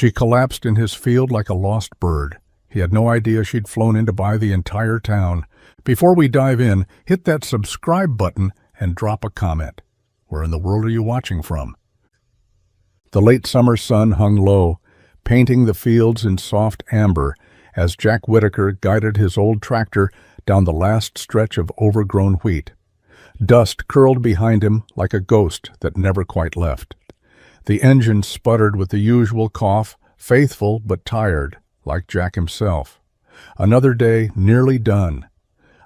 She collapsed in his field like a lost bird. He had no idea she'd flown in to buy the entire town. Before we dive in, hit that subscribe button and drop a comment. Where in the world are you watching from? The late summer sun hung low, painting the fields in soft amber as Jack Whitaker guided his old tractor down the last stretch of overgrown wheat. Dust curled behind him like a ghost that never quite left. The engine sputtered with the usual cough, faithful but tired, like Jack himself. Another day nearly done.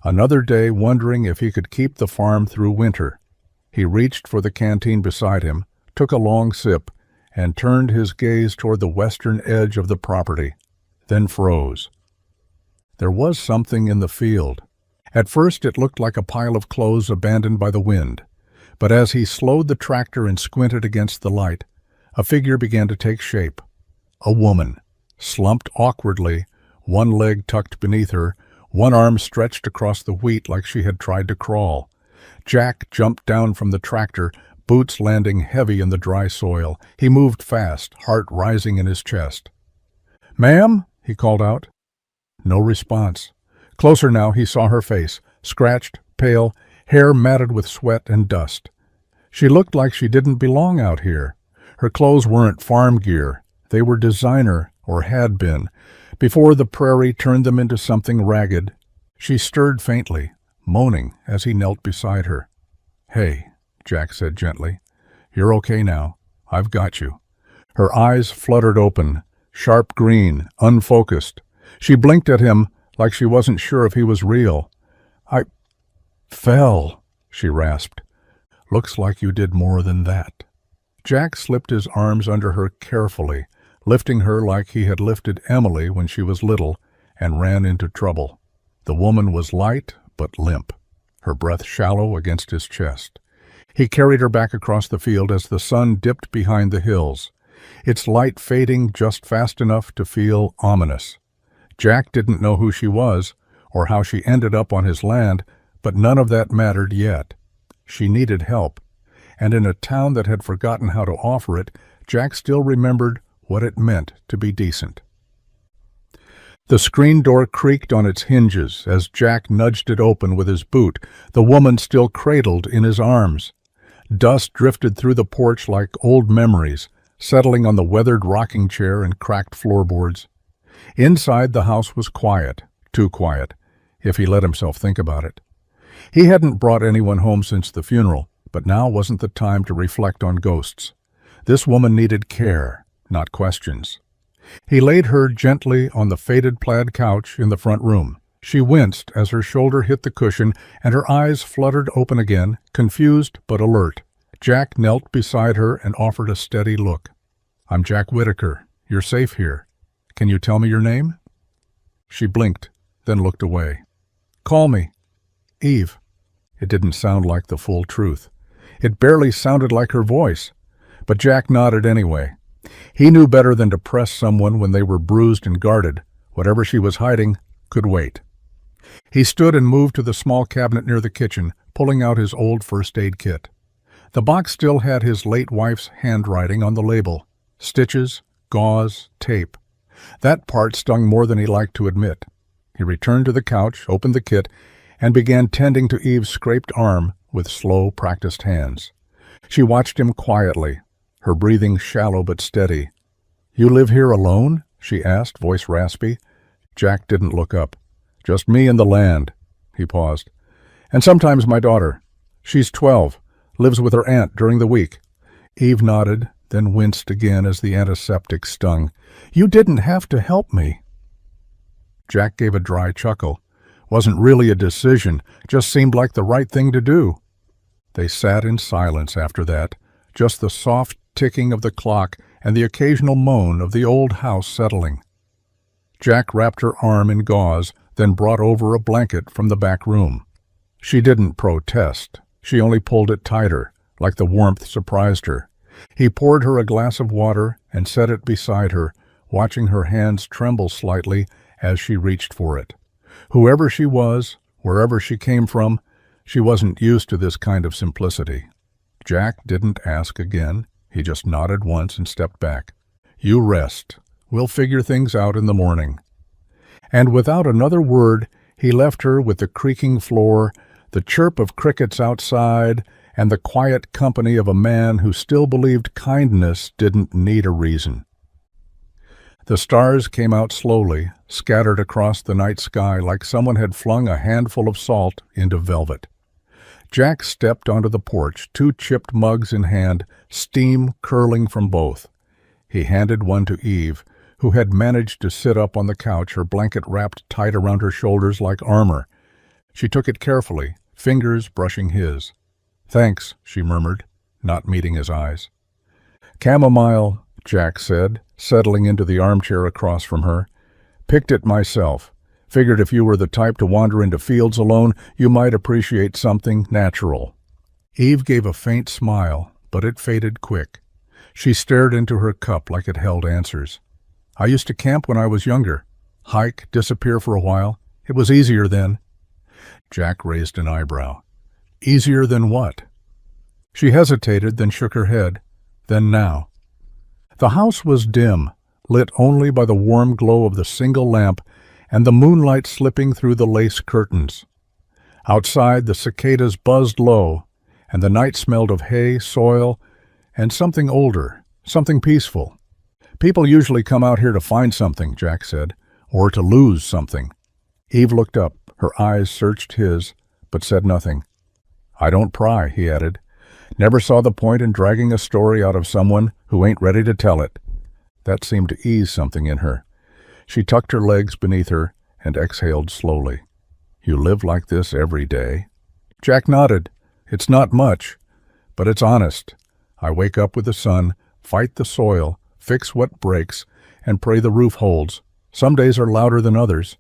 Another day wondering if he could keep the farm through winter. He reached for the canteen beside him, took a long sip, and turned his gaze toward the western edge of the property, then froze. There was something in the field. At first it looked like a pile of clothes abandoned by the wind, but as he slowed the tractor and squinted against the light, a figure began to take shape. A woman, slumped awkwardly, one leg tucked beneath her, one arm stretched across the wheat like she had tried to crawl. Jack jumped down from the tractor, boots landing heavy in the dry soil. He moved fast, heart rising in his chest. "Ma'am?" he called out. No response. Closer now, he saw her face, scratched, pale, hair matted with sweat and dust. She looked like she didn't belong out here. Her clothes weren't farm gear. They were designer, or had been, before the prairie turned them into something ragged. She stirred faintly, moaning as he knelt beside her. "Hey," Jack said gently. "You're okay now. I've got you." Her eyes fluttered open, sharp green, unfocused. She blinked at him like she wasn't sure if he was real. "I fell," she rasped. "Looks like you did more than that." Jack slipped his arms under her carefully, lifting her like he had lifted Emily when she was little, and ran into trouble. The woman was light but limp, her breath shallow against his chest. He carried her back across the field as the sun dipped behind the hills, its light fading just fast enough to feel ominous. Jack didn't know who she was, or how she ended up on his land, but none of that mattered yet. She needed help, and in a town that had forgotten how to offer it, Jack still remembered what it meant to be decent. The screen door creaked on its hinges as Jack nudged it open with his boot, the woman still cradled in his arms. Dust drifted through the porch like old memories, settling on the weathered rocking chair and cracked floorboards. Inside, the house was quiet, too quiet, if he let himself think about it. He hadn't brought anyone home since the funeral, but now wasn't the time to reflect on ghosts. This woman needed care, not questions. He laid her gently on the faded plaid couch in the front room. She winced as her shoulder hit the cushion and her eyes fluttered open again, confused but alert. Jack knelt beside her and offered a steady look. "I'm Jack Whitaker. You're safe here. Can you tell me your name?" She blinked, then looked away. "Call me Eve." It didn't sound like the full truth. It barely sounded like her voice. But Jack nodded anyway. He knew better than to press someone when they were bruised and guarded. Whatever she was hiding could wait. He stood and moved to the small cabinet near the kitchen, pulling out his old first aid kit. The box still had his late wife's handwriting on the label. Stitches, gauze, tape. That part stung more than he liked to admit. He returned to the couch, opened the kit, and began tending to Eve's scraped arm with slow, practiced hands. She watched him quietly, her breathing shallow but steady. "You live here alone?" she asked, voice raspy. Jack didn't look up. "Just me and the land." He paused. "And sometimes my daughter. She's 12, lives with her aunt during the week." Eve nodded, then winced again as the antiseptic stung. "You didn't have to help me." Jack gave a dry chuckle. Wasn't really a decision, just seemed like the right thing to do. They sat in silence after that, just the soft ticking of the clock and the occasional moan of the old house settling. Jack wrapped her arm in gauze, then brought over a blanket from the back room. She didn't protest. She only pulled it tighter, like the warmth surprised her. He poured her a glass of water and set it beside her, watching her hands tremble slightly as she reached for it. Whoever she was, wherever she came from, she wasn't used to this kind of simplicity. Jack didn't ask again. He just nodded once and stepped back. "You rest. We'll figure things out in the morning." And without another word, he left her with the creaking floor, the chirp of crickets outside, and the quiet company of a man who still believed kindness didn't need a reason. The stars came out slowly, scattered across the night sky like someone had flung a handful of salt into velvet. Jack stepped onto the porch, 2 chipped mugs in hand, steam curling from both. He handed one to Eve, who had managed to sit up on the couch, her blanket wrapped tight around her shoulders like armor. She took it carefully, fingers brushing his. "Thanks," she murmured, not meeting his eyes. "Chamomile," Jack said, settling into the armchair across from her. "Picked it myself. Figured if you were the type to wander into fields alone, you might appreciate something natural." Eve gave a faint smile, but it faded quick. She stared into her cup like it held answers. "I used to camp when I was younger. Hike, disappear for a while. It was easier then." Jack raised an eyebrow. "Easier than what?" She hesitated, then shook her head. "Then now." The house was dim, lit only by the warm glow of the single lamp and the moonlight slipping through the lace curtains. Outside, the cicadas buzzed low, and the night smelled of hay, soil, and something older, something peaceful. "People usually come out here to find something," Jack said, "or to lose something." Eve looked up. Her eyes searched his, but said nothing. "I don't pry," he added. "Never saw the point in dragging a story out of someone who ain't ready to tell it." That seemed to ease something in her. She tucked her legs beneath her and exhaled slowly. "You live like this every day?" Jack nodded. "It's not much, but it's honest. I wake up with the sun, fight the soil, fix what breaks, and pray the roof holds. Some days are louder than others."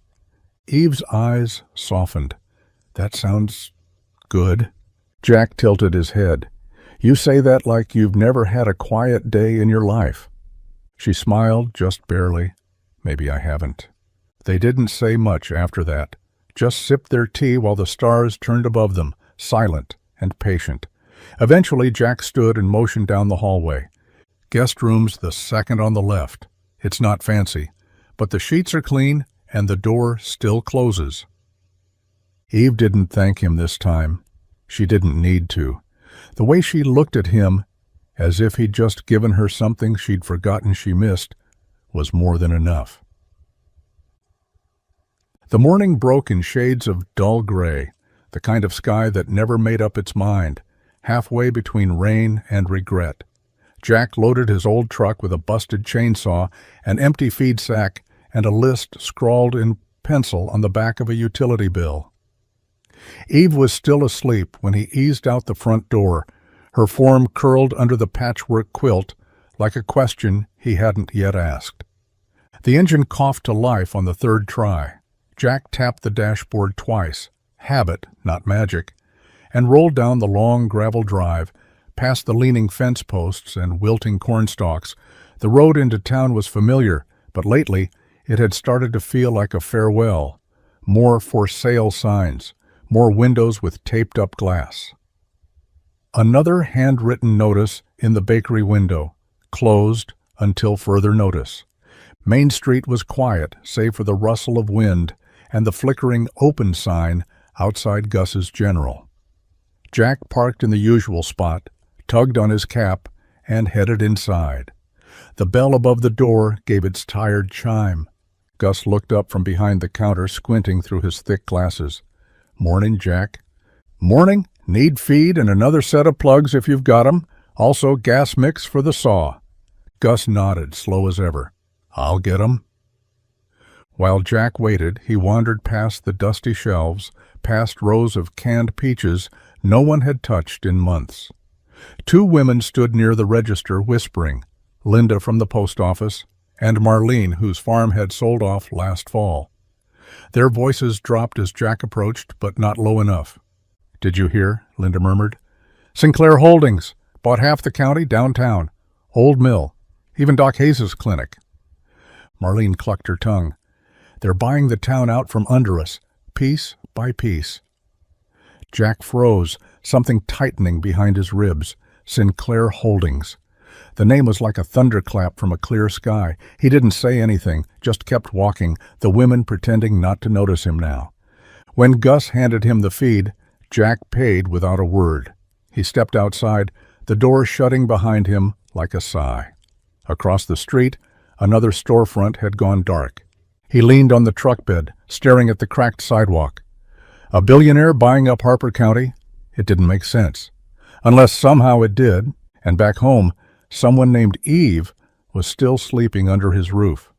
Eve's eyes softened. "That sounds good." Jack tilted his head. "You say that like you've never had a quiet day in your life." She smiled, just barely. "Maybe I haven't." They didn't say much after that, just sipped their tea while the stars turned above them, silent and patient. Eventually Jack stood and motioned down the hallway. "Guest room's the second on the left. It's not fancy, but the sheets are clean and the door still closes." Eve didn't thank him this time. She didn't need to. The way she looked at him, as if he'd just given her something she'd forgotten she missed, was more than enough. The morning broke in shades of dull gray, the kind of sky that never made up its mind, halfway between rain and regret. Jack loaded his old truck with a busted chainsaw, an empty feed sack, and a list scrawled in pencil on the back of a utility bill. Eve was still asleep when he eased out the front door, her form curled under the patchwork quilt like a question he hadn't yet asked. The engine coughed to life on the third try. Jack tapped the dashboard twice, habit, not magic, and rolled down the long gravel drive, past the leaning fence posts and wilting cornstalks. The road into town was familiar, but lately it had started to feel like a farewell. More for sale signs, more windows with taped-up glass. Another handwritten notice in the bakery window, closed until further notice. Main Street was quiet, save for the rustle of wind and the flickering open sign outside Gus's General. Jack parked in the usual spot, tugged on his cap, and headed inside. The bell above the door gave its tired chime. Gus looked up from behind the counter, squinting through his thick glasses. "Morning, Jack." "Morning. Need feed and another set of plugs if you've got 'em. Also gas mix for the saw." Gus nodded, slow as ever. "I'll get 'em." While Jack waited, he wandered past the dusty shelves, past rows of canned peaches no one had touched in months. 2 women stood near the register whispering, Linda from the post office, and Marlene, whose farm had sold off last fall. Their voices dropped as Jack approached, but not low enough. "Did you hear?" Linda murmured. "Sinclair Holdings. Bought half the county downtown. Old mill. Even Doc Hayes' clinic." Marlene clucked her tongue. "They're buying the town out from under us, piece by piece." Jack froze, something tightening behind his ribs. Sinclair Holdings. The name was like a thunderclap from a clear sky. He didn't say anything, just kept walking, the women pretending not to notice him now. When Gus handed him the feed, Jack paid without a word. He stepped outside, the door shutting behind him like a sigh. Across the street, another storefront had gone dark. He leaned on the truck bed, staring at the cracked sidewalk. A billionaire buying up Harper County? It didn't make sense. Unless somehow it did, and back home, someone named Eve was still sleeping under his roof.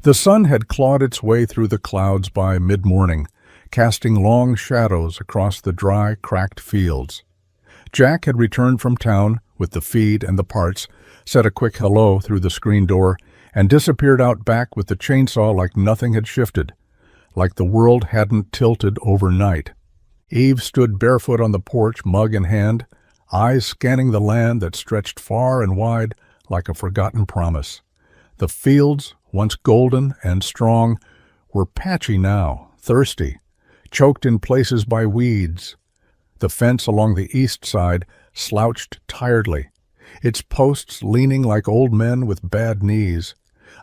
The sun had clawed its way through the clouds by mid-morning, casting long shadows across the dry, cracked fields. Jack had returned from town with the feed and the parts, said a quick hello through the screen door, and disappeared out back with the chainsaw like nothing had shifted, like the world hadn't tilted overnight. Eve stood barefoot on the porch, mug in hand, eyes scanning the land that stretched far and wide like a forgotten promise. The fields, once golden and strong, were patchy now, thirsty, choked in places by weeds. The fence along the east side slouched tiredly, its posts leaning like old men with bad knees.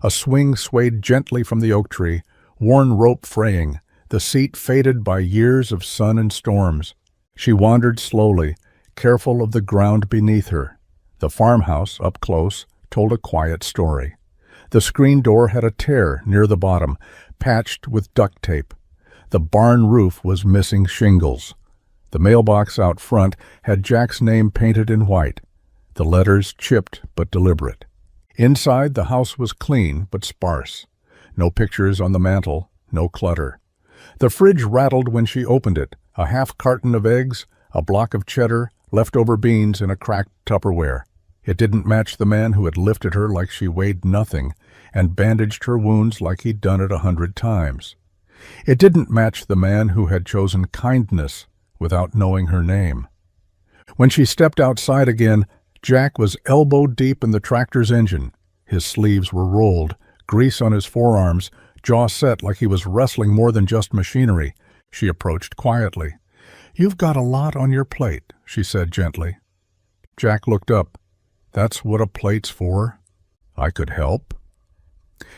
A swing swayed gently from the oak tree, worn rope fraying, the seat faded by years of sun and storms. She wandered slowly, careful of the ground beneath her. The farmhouse, up close, told a quiet story. The screen door had a tear near the bottom, patched with duct tape. The barn roof was missing shingles. The mailbox out front had Jack's name painted in white, the letters chipped but deliberate. Inside, the house was clean but sparse. No pictures on the mantel, no clutter. The fridge rattled when she opened it, a half carton of eggs, a block of cheddar, leftover beans in a cracked Tupperware. It didn't match the man who had lifted her like she weighed nothing and bandaged her wounds like he'd done it 100 times. It didn't match the man who had chosen kindness without knowing her name. When she stepped outside again, Jack was elbow deep in the tractor's engine. His sleeves were rolled, grease on his forearms, jaw set like he was wrestling more than just machinery. She approached quietly. "You've got a lot on your plate," she said gently. Jack looked up. "That's what a plate's for. I could help."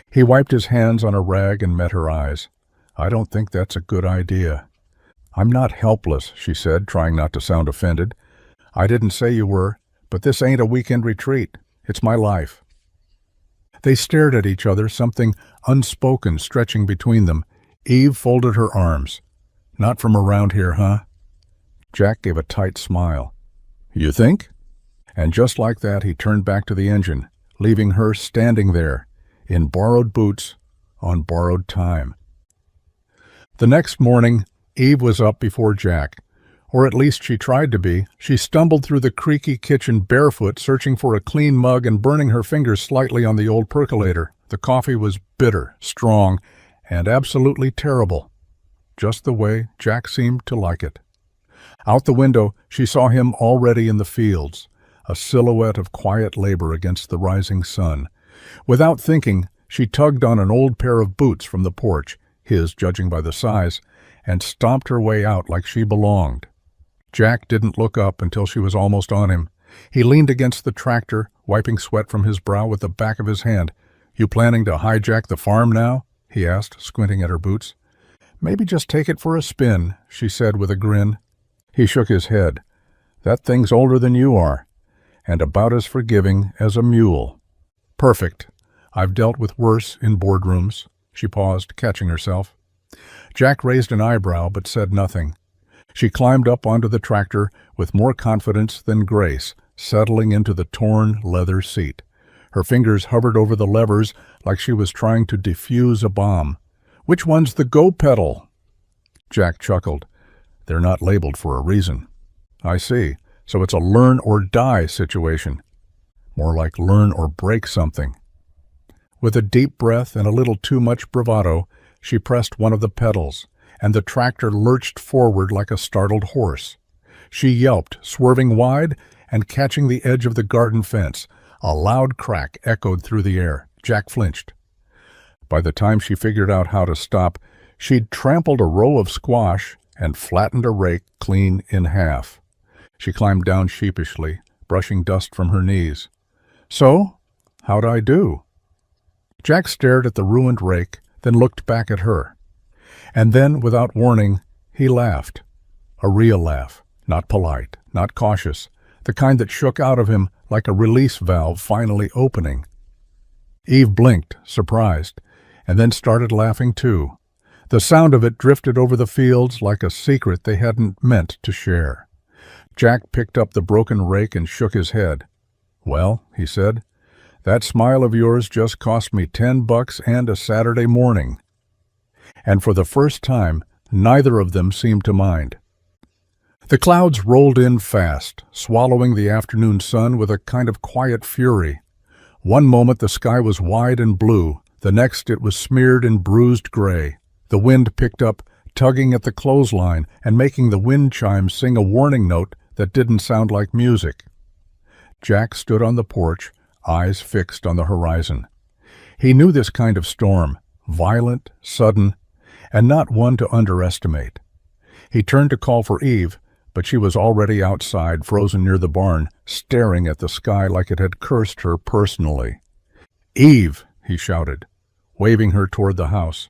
He wiped his hands on a rag and met her eyes. "I don't think that's a good idea." "I'm not helpless," she said, trying not to sound offended. "I didn't say you were, but this ain't a weekend retreat. It's my life." They stared at each other, something unspoken stretching between them. Eve folded her arms. "Not from around here, huh?" Jack gave a tight smile. "You think?" And just like that, he turned back to the engine, leaving her standing there, in borrowed boots, on borrowed time. The next morning, Eve was up before Jack, or at least she tried to be. She stumbled through the creaky kitchen barefoot, searching for a clean mug and burning her fingers slightly on the old percolator. The coffee was bitter, strong, and absolutely terrible, just the way Jack seemed to like it. Out the window, she saw him already in the fields, a silhouette of quiet labor against the rising sun. Without thinking, she tugged on an old pair of boots from the porch, his judging by the size, and stomped her way out like she belonged. Jack didn't look up until she was almost on him. He leaned against the tractor, wiping sweat from his brow with the back of his hand. "You planning to hijack the farm now?" he asked, squinting at her boots. "Maybe just take it for a spin," she said with a grin. He shook his head. "That thing's older than you are, and about as forgiving as a mule." "Perfect. I've dealt with worse in boardrooms." She paused, catching herself. Jack raised an eyebrow but said nothing. She climbed up onto the tractor with more confidence than grace, settling into the torn leather seat. Her fingers hovered over the levers like she was trying to defuse a bomb. "Which one's the go pedal?" Jack chuckled. "They're not labeled for a reason." "I see. So it's a learn or die situation." "More like learn or break something." With a deep breath and a little too much bravado, she pressed one of the pedals, and the tractor lurched forward like a startled horse. She yelped, swerving wide and catching the edge of the garden fence. A loud crack echoed through the air. Jack flinched. By the time she figured out how to stop, she'd trampled a row of squash and flattened a rake clean in half. She climbed down sheepishly, brushing dust from her knees. "So, how'd I do?" Jack stared at the ruined rake, then looked back at her. And then, without warning, he laughed. A real laugh, not polite, not cautious, the kind that shook out of him like a release valve finally opening. Eve blinked, surprised, and then started laughing too. The sound of it drifted over the fields like a secret they hadn't meant to share. Jack picked up the broken rake and shook his head. "Well," he said, "that smile of yours just cost me $10 and a Saturday morning." And for the first time, neither of them seemed to mind. The clouds rolled in fast, swallowing the afternoon sun with a kind of quiet fury. One moment the sky was wide and blue, the next it was smeared in bruised gray. The wind picked up, tugging at the clothesline and making the wind chimes sing a warning note that didn't sound like music. Jack stood on the porch, eyes fixed on the horizon. He knew this kind of storm, violent, sudden, and not one to underestimate. He turned to call for Eve, but she was already outside, frozen near the barn, staring at the sky like it had cursed her personally. "Eve!" he shouted, waving her toward the house.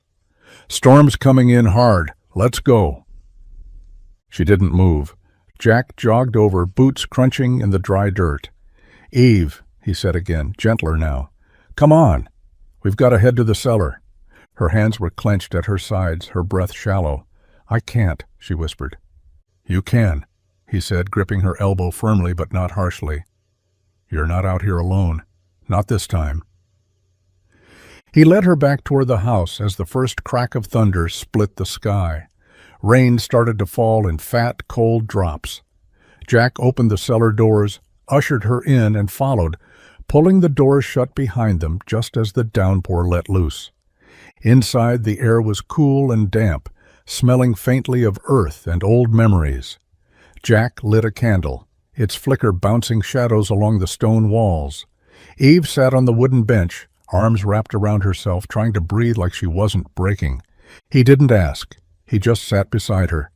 "Storm's coming in hard. Let's go." She didn't move. Jack jogged over, boots crunching in the dry dirt. "Eve," he said again, gentler now. "Come on. We've got to head to the cellar." Her hands were clenched at her sides, her breath shallow. "I can't," she whispered. "You can," he said, gripping her elbow firmly but not harshly. "You're not out here alone. Not this time." He led her back toward the house as the first crack of thunder split the sky. Rain started to fall in fat, cold drops. Jack opened the cellar doors, ushered her in, and followed, pulling the doors shut behind them just as the downpour let loose. Inside, the air was cool and damp, smelling faintly of earth and old memories. Jack lit a candle, its flicker bouncing shadows along the stone walls. Eve sat on the wooden bench, arms wrapped around herself, trying to breathe like she wasn't breaking. He didn't ask. He just sat beside her.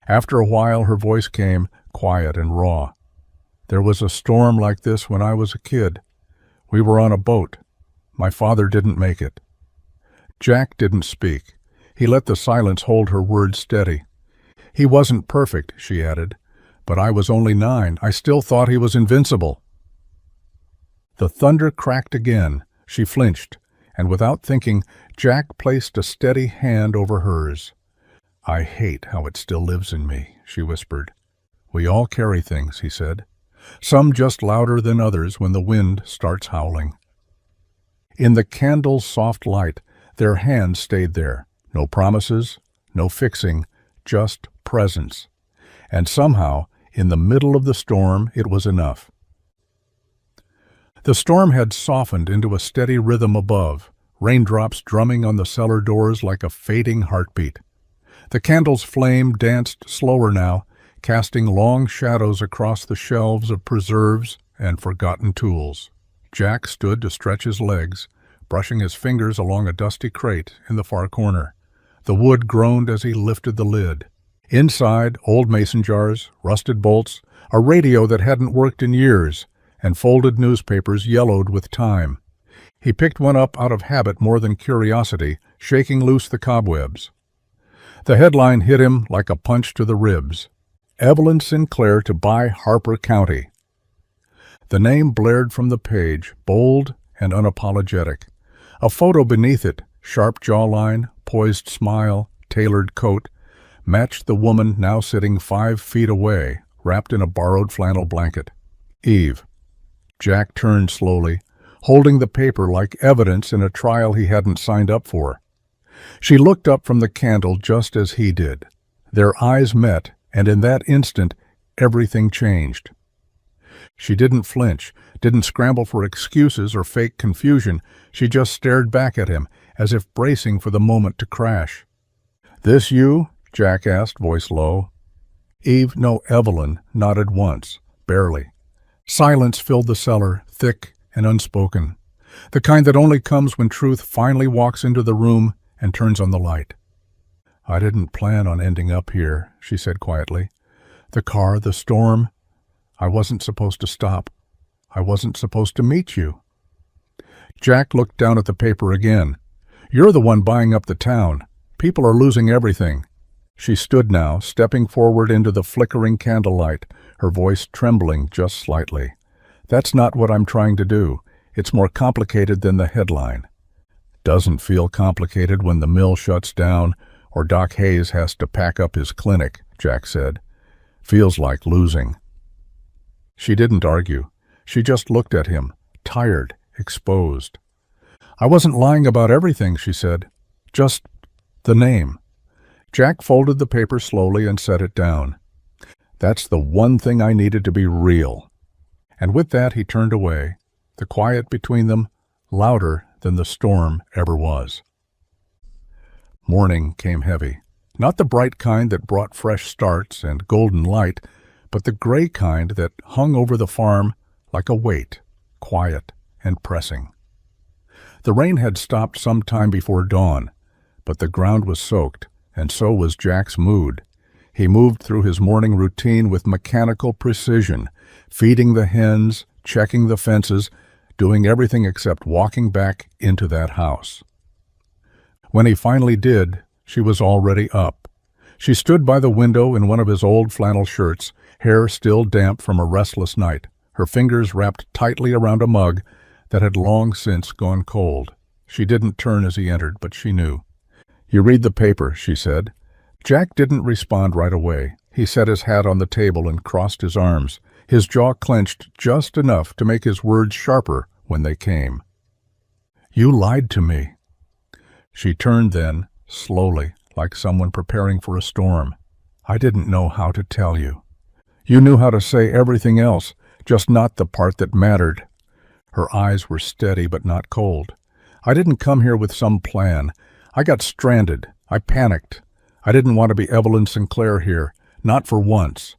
After a while, her voice came, quiet and raw. "There was a storm like this when I was a kid. We were on a boat. My father didn't make it." Jack didn't speak. He let the silence hold her words steady. "He wasn't perfect," she added, "but I was only 9. I still thought he was invincible." The thunder cracked again. She flinched, and without thinking, Jack placed a steady hand over hers. "I hate how it still lives in me," she whispered. "We all carry things," he said. "Some just louder than others when the wind starts howling." In the candle's soft light, their hands stayed there. No promises, no fixing, just presence. And somehow, in the middle of the storm, it was enough. The storm had softened into a steady rhythm above, raindrops drumming on the cellar doors like a fading heartbeat. The candle's flame danced slower now, casting long shadows across the shelves of preserves and forgotten tools. Jack stood to stretch his legs, brushing his fingers along a dusty crate in the far corner. The wood groaned as he lifted the lid. Inside, old mason jars, rusted bolts, a radio that hadn't worked in years, and folded newspapers yellowed with time. He picked one up out of habit more than curiosity, shaking loose the cobwebs. The headline hit him like a punch to the ribs. "Evelyn Sinclair to buy Harper County." The name blared from the page, bold and unapologetic. A photo beneath it, sharp jawline, poised smile, tailored coat, matched the woman now sitting 5 feet away, wrapped in a borrowed flannel blanket. Eve. Jack turned slowly, holding the paper like evidence in a trial he hadn't signed up for. She looked up from the candle just as he did. Their eyes met, and in that instant, everything changed. She didn't flinch, didn't scramble for excuses or fake confusion. She just stared back at him, as if bracing for the moment to crash. "This you?" Jack asked, voice low. Eve, no, Evelyn, nodded once, barely. Silence filled the cellar, thick and unspoken, the kind that only comes when truth finally walks into the room and turns on the light. "I didn't plan on ending up here," she said quietly. "The car, the storm, I wasn't supposed to stop. I wasn't supposed to meet you." Jack looked down at the paper again. "You're the one buying up the town. People are losing everything." She stood now, stepping forward into the flickering candlelight, her voice trembling just slightly. "That's not what I'm trying to do. It's more complicated than the headline." "Doesn't feel complicated when the mill shuts down or Doc Hayes has to pack up his clinic," Jack said. "Feels like losing." She didn't argue. She just looked at him, tired, exposed. "I wasn't lying about everything," she said. "Just the name." Jack folded the paper slowly and set it down. "That's the one thing I needed to be real." And with that he turned away, the quiet between them louder than the storm ever was. Morning came heavy. Not the bright kind that brought fresh starts and golden light, but the gray kind that hung over the farm like a weight, quiet and pressing. The rain had stopped some time before dawn, but the ground was soaked, and so was Jack's mood. He moved through his morning routine with mechanical precision, feeding the hens, checking the fences, doing everything except walking back into that house. When he finally did, she was already up. She stood by the window in one of his old flannel shirts, hair still damp from a restless night, her fingers wrapped tightly around a mug that had long since gone cold. She didn't turn as he entered, but she knew. "You read the paper," she said. Jack didn't respond right away. He set his hat on the table and crossed his arms, his jaw clenched just enough to make his words sharper when they came. "You lied to me." She turned then, slowly, like someone preparing for a storm. "I didn't know how to tell you. You knew how to say everything else, just not the part that mattered." Her eyes were steady but not cold. "I didn't come here with some plan. I got stranded. I panicked. I didn't want to be Evelyn Sinclair here, not for once."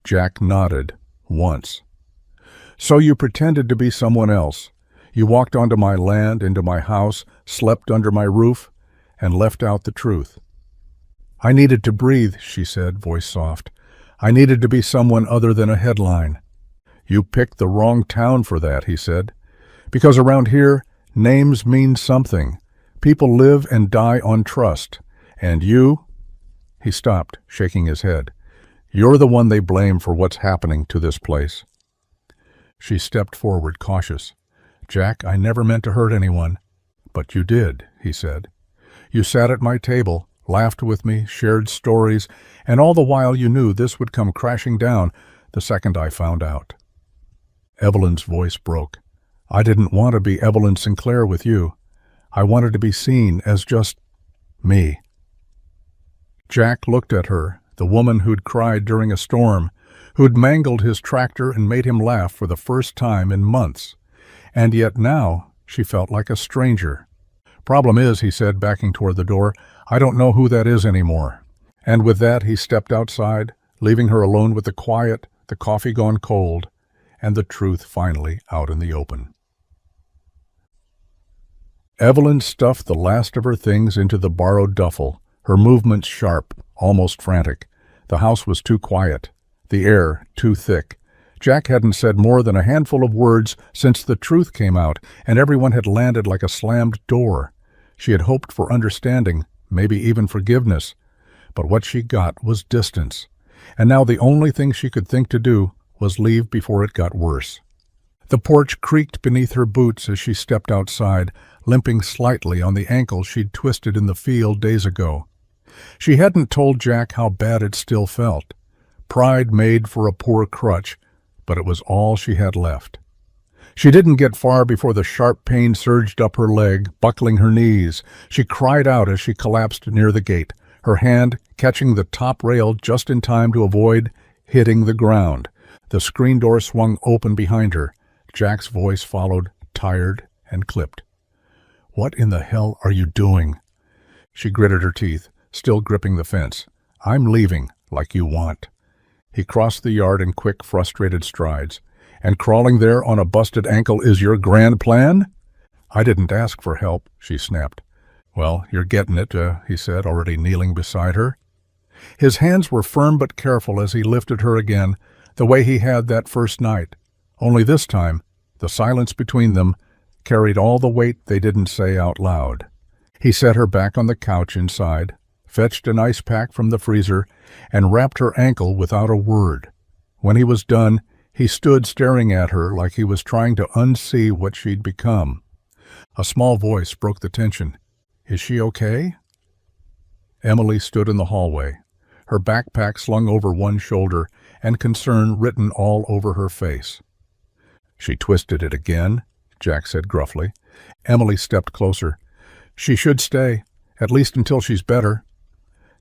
Jack nodded. "Once." "So you pretended to be someone else. You walked onto my land, into my house, slept under my roof, and left out the truth." "I needed to breathe," she said, voice soft. "I needed to be someone other than a headline." "You picked the wrong town for that," he said. "Because around here, names mean something. People live and die on trust. And you—" He stopped, shaking his head. "You're the one they blame for what's happening to this place." She stepped forward, cautious. "Jack, I never meant to hurt anyone." "But you did," he said. "You sat at my table, laughed with me, shared stories, and all the while you knew this would come crashing down the second I found out." Evelyn's voice broke. "I didn't want to be Evelyn Sinclair with you. I wanted to be seen as just me." Jack looked at her, the woman who'd cried during a storm, who'd mangled his tractor and made him laugh for the first time in months. And yet now she felt like a stranger. "Problem is," he said, backing toward the door, "I don't know who that is anymore." And with that he stepped outside, leaving her alone with the quiet, the coffee gone cold, and the truth finally out in the open. Evelyn stuffed the last of her things into the borrowed duffel, her movements sharp, almost frantic. The house was too quiet, the air too thick. Jack hadn't said more than a handful of words since the truth came out, and everyone had landed like a slammed door. She had hoped for understanding, maybe even forgiveness, but what she got was distance. And now the only thing she could think to do was leave before it got worse. The porch creaked beneath her boots as she stepped outside, limping slightly on the ankle she'd twisted in the field days ago. She hadn't told Jack how bad it still felt. Pride made for a poor crutch, but it was all she had left. She didn't get far before the sharp pain surged up her leg, buckling her knees. She cried out as she collapsed near the gate, her hand catching the top rail just in time to avoid hitting the ground. The screen door swung open behind her. Jack's voice followed, tired and clipped. "What in the hell are you doing?" She gritted her teeth, still gripping the fence. "I'm leaving, like you want." He crossed the yard in quick, frustrated strides. "And crawling there on a busted ankle is your grand plan?" "I didn't ask for help," she snapped. "Well, you're getting it," he said, already kneeling beside her. His hands were firm but careful as he lifted her again, the way he had that first night. Only this time, the silence between them carried all the weight they didn't say out loud. He set her back on the couch inside, fetched an ice pack from the freezer, and wrapped her ankle without a word. When he was done, he stood staring at her like he was trying to unsee what she'd become. A small voice broke the tension. "Is she okay?" Emily stood in the hallway, her backpack slung over one shoulder and concern written all over her face. "She twisted it again," Jack said gruffly. Emily stepped closer. "She should stay, at least until she's better."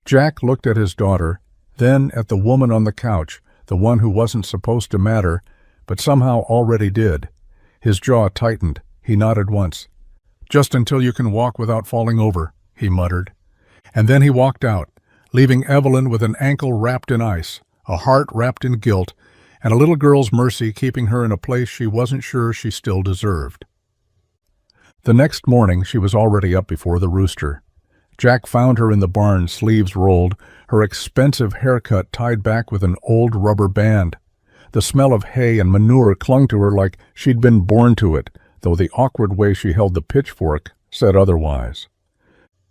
Jack looked at his daughter, then at the woman on the couch, the one who wasn't supposed to matter, but somehow already did. His jaw tightened. He nodded once. "Just until you can walk without falling over," he muttered. And then he walked out, leaving Evelyn with an ankle wrapped in ice, a heart wrapped in guilt, and a little girl's mercy keeping her in a place she wasn't sure she still deserved. The next morning she was already up before the rooster. Jack found her in the barn, sleeves rolled, her expensive haircut tied back with an old rubber band. The smell of hay and manure clung to her like she'd been born to it, though the awkward way she held the pitchfork said otherwise.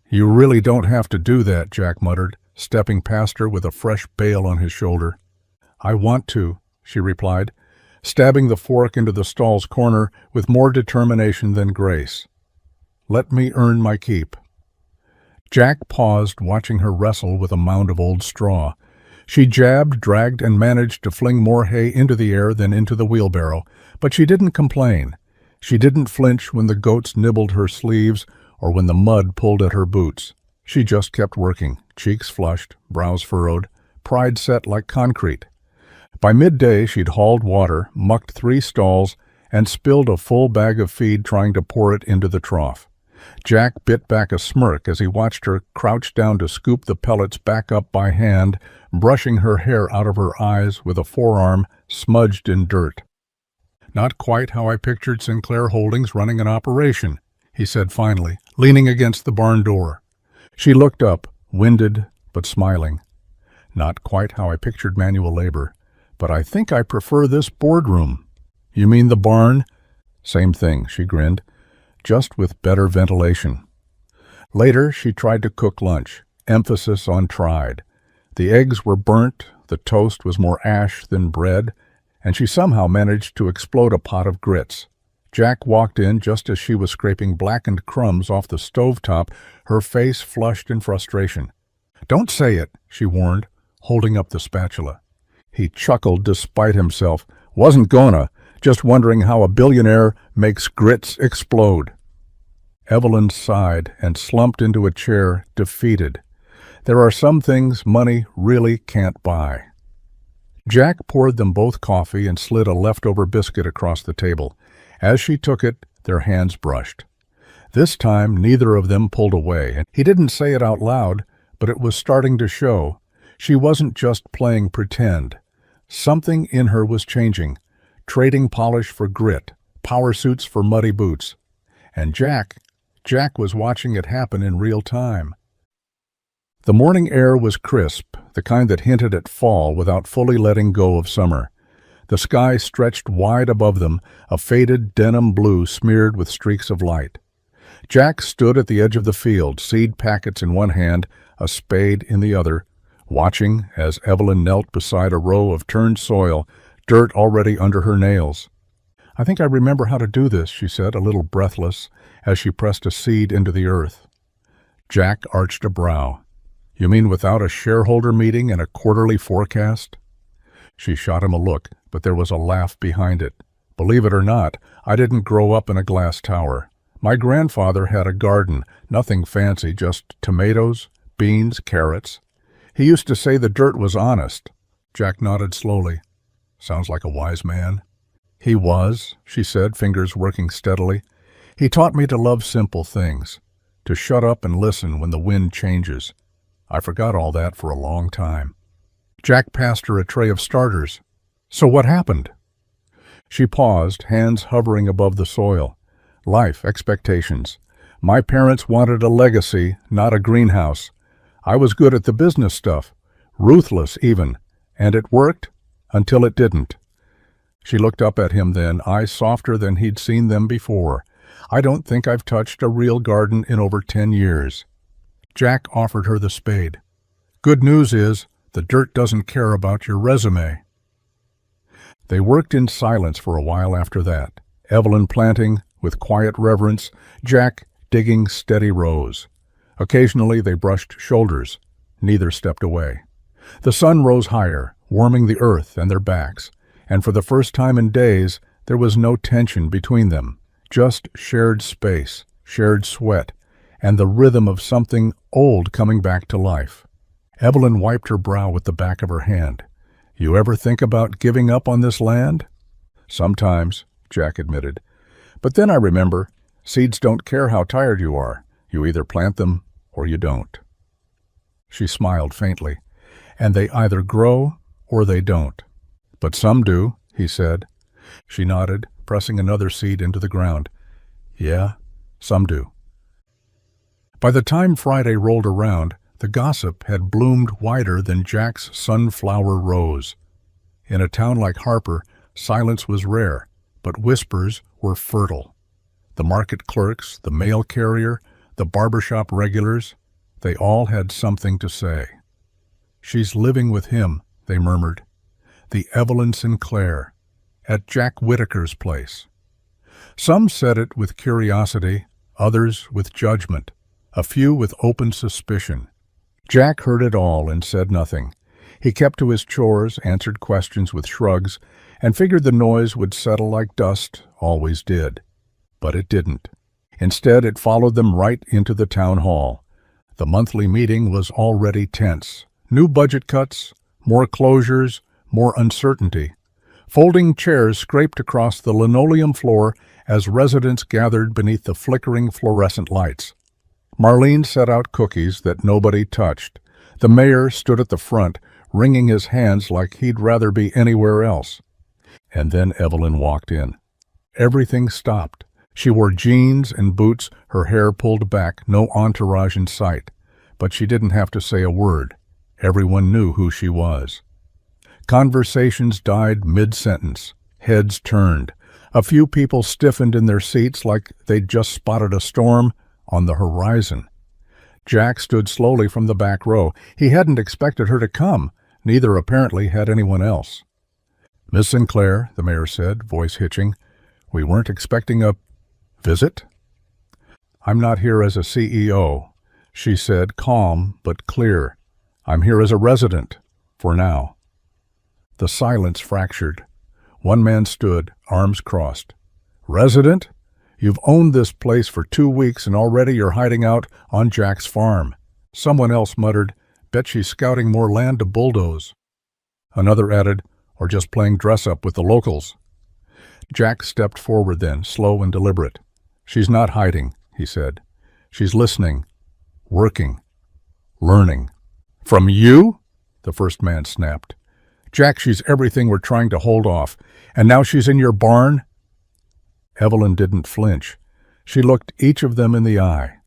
"You really don't have to do that," Jack muttered, stepping past her with a fresh bale on his shoulder. "I want to," she replied, stabbing the fork into the stall's corner with more determination than grace. "Let me earn my keep." Jack paused, watching her wrestle with a mound of old straw. She jabbed, dragged, and managed to fling more hay into the air than into the wheelbarrow, but she didn't complain. She didn't flinch when the goats nibbled her sleeves or when the mud pulled at her boots. She just kept working, cheeks flushed, brows furrowed, pride set like concrete. By midday she'd hauled water, mucked 3 stalls, and spilled a full bag of feed trying to pour it into the trough. Jack bit back a smirk as he watched her crouch down to scoop the pellets back up by hand, brushing her hair out of her eyes with a forearm smudged in dirt. "Not quite how I pictured Sinclair Holdings running an operation," he said finally, leaning against the barn door. She looked up, winded but smiling. "Not quite how I pictured manual labor, but I think I prefer this boardroom." "You mean the barn?" "Same thing," she grinned, "just with better ventilation." Later she tried to cook lunch, emphasis on tried. The eggs were burnt, the toast was more ash than bread, and she somehow managed to explode a pot of grits. Jack walked in just as she was scraping blackened crumbs off the stovetop, her face flushed in frustration. "Don't say it," she warned, holding up the spatula. He chuckled despite himself. "Wasn't gonna, just wondering how a billionaire makes grits explode." Evelyn sighed and slumped into a chair, defeated. There are some things money really can't buy. Jack poured them both coffee and slid a leftover biscuit across the table. As she took it, their hands brushed. This time, neither of them pulled away, and he didn't say it out loud, but it was starting to show. She wasn't just playing pretend. Something in her was changing, trading polish for grit, power suits for muddy boots. And Jack was watching it happen in real time. The morning air was crisp, the kind that hinted at fall without fully letting go of summer. The sky stretched wide above them, a faded denim blue smeared with streaks of light. Jack stood at the edge of the field, seed packets in one hand, a spade in the other, watching as Evelyn knelt beside a row of turned soil, dirt already under her nails. "I think I remember how to do this," she said, a little breathless, as she pressed a seed into the earth. Jack arched a brow. "You mean without a shareholder meeting and a quarterly forecast?" She shot him a look, but there was a laugh behind it. "Believe it or not, I didn't grow up in a glass tower. My grandfather had a garden, nothing fancy, just tomatoes, beans, carrots. He used to say the dirt was honest." Jack nodded slowly. "Sounds like a wise man." "He was," she said, fingers working steadily. "He taught me to love simple things, to shut up and listen when the wind changes. I forgot all that for a long time." Jack passed her a tray of starters. "So what happened?" She paused, hands hovering above the soil. "Life, expectations. My parents wanted a legacy, not a greenhouse. I was good at the business stuff, ruthless even, and it worked until it didn't. She looked up at him then, eyes softer than he'd seen them before. "I don't think I've touched a real garden in over 10 years. Jack offered her the spade. "Good news is, the dirt doesn't care about your resume." They worked in silence for a while after that, Evelyn planting with quiet reverence, Jack digging steady rows. Occasionally they brushed shoulders. Neither stepped away. The sun rose higher, warming the earth and their backs, and for the first time in days there was no tension between them, just shared space, shared sweat, and the rhythm of something old coming back to life. Evelyn wiped her brow with the back of her hand. "You ever think about giving up on this land?" "Sometimes," Jack admitted. "But then I remember, seeds don't care how tired you are. You either plant them or you don't." She smiled faintly. "And they either grow or they don't." "But some do," he said. She nodded, pressing another seed into the ground. "Yeah, some do." By the time Friday rolled around, the gossip had bloomed wider than Jack's sunflower rose. In a town like Harper, silence was rare, but whispers were fertile. The market clerks, the mail carrier, the barbershop regulars, they all had something to say. "She's living with him," they murmured. "The Evelyn Sinclair, at Jack Whittaker's place." Some said it with curiosity, others with judgment, a few with open suspicion. Jack heard it all and said nothing. He kept to his chores, answered questions with shrugs, and figured the noise would settle like dust always did. But it didn't. Instead, it followed them right into the town hall. The monthly meeting was already tense. New budget cuts, more closures, more uncertainty. Folding chairs scraped across the linoleum floor as residents gathered beneath the flickering fluorescent lights. Marlene set out cookies that nobody touched. The mayor stood at the front, wringing his hands like he'd rather be anywhere else. And then Evelyn walked in. Everything stopped. She wore jeans and boots, her hair pulled back, no entourage in sight. But she didn't have to say a word. Everyone knew who she was. Conversations died mid-sentence. Heads turned. A few people stiffened in their seats like they'd just spotted a storm on the horizon. Jack stood slowly from the back row. He hadn't expected her to come. Neither apparently had anyone else. "Miss Sinclair," the mayor said, voice hitching, "we weren't expecting a visit?" "I'm not here as a CEO," she said, calm but clear. "I'm here as a resident, for now." The silence fractured. One man stood, arms crossed. "Resident? You've owned this place for 2 weeks and already you're hiding out on Jack's farm." Someone else muttered, "Bet she's scouting more land to bulldoze." Another added, "Or just playing dress-up with the locals." Jack stepped forward then, slow and deliberate. "She's not hiding," he said. "She's listening, working, learning." "From you?" the first man snapped. "Jack, she's everything we're trying to hold off, and now she's in your barn?" Evelyn didn't flinch. She looked each of them in the eye.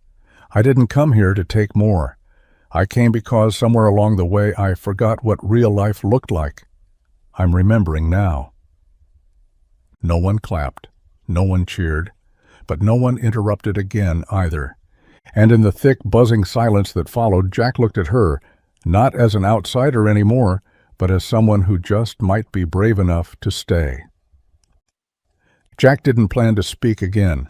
"I didn't come here to take more. I came because somewhere along the way I forgot what real life looked like. I'm remembering now." No one clapped, no one cheered, but no one interrupted again either. And in the thick, buzzing silence that followed, Jack looked at her, not as an outsider anymore, but as someone who just might be brave enough to stay. Jack didn't plan to speak again.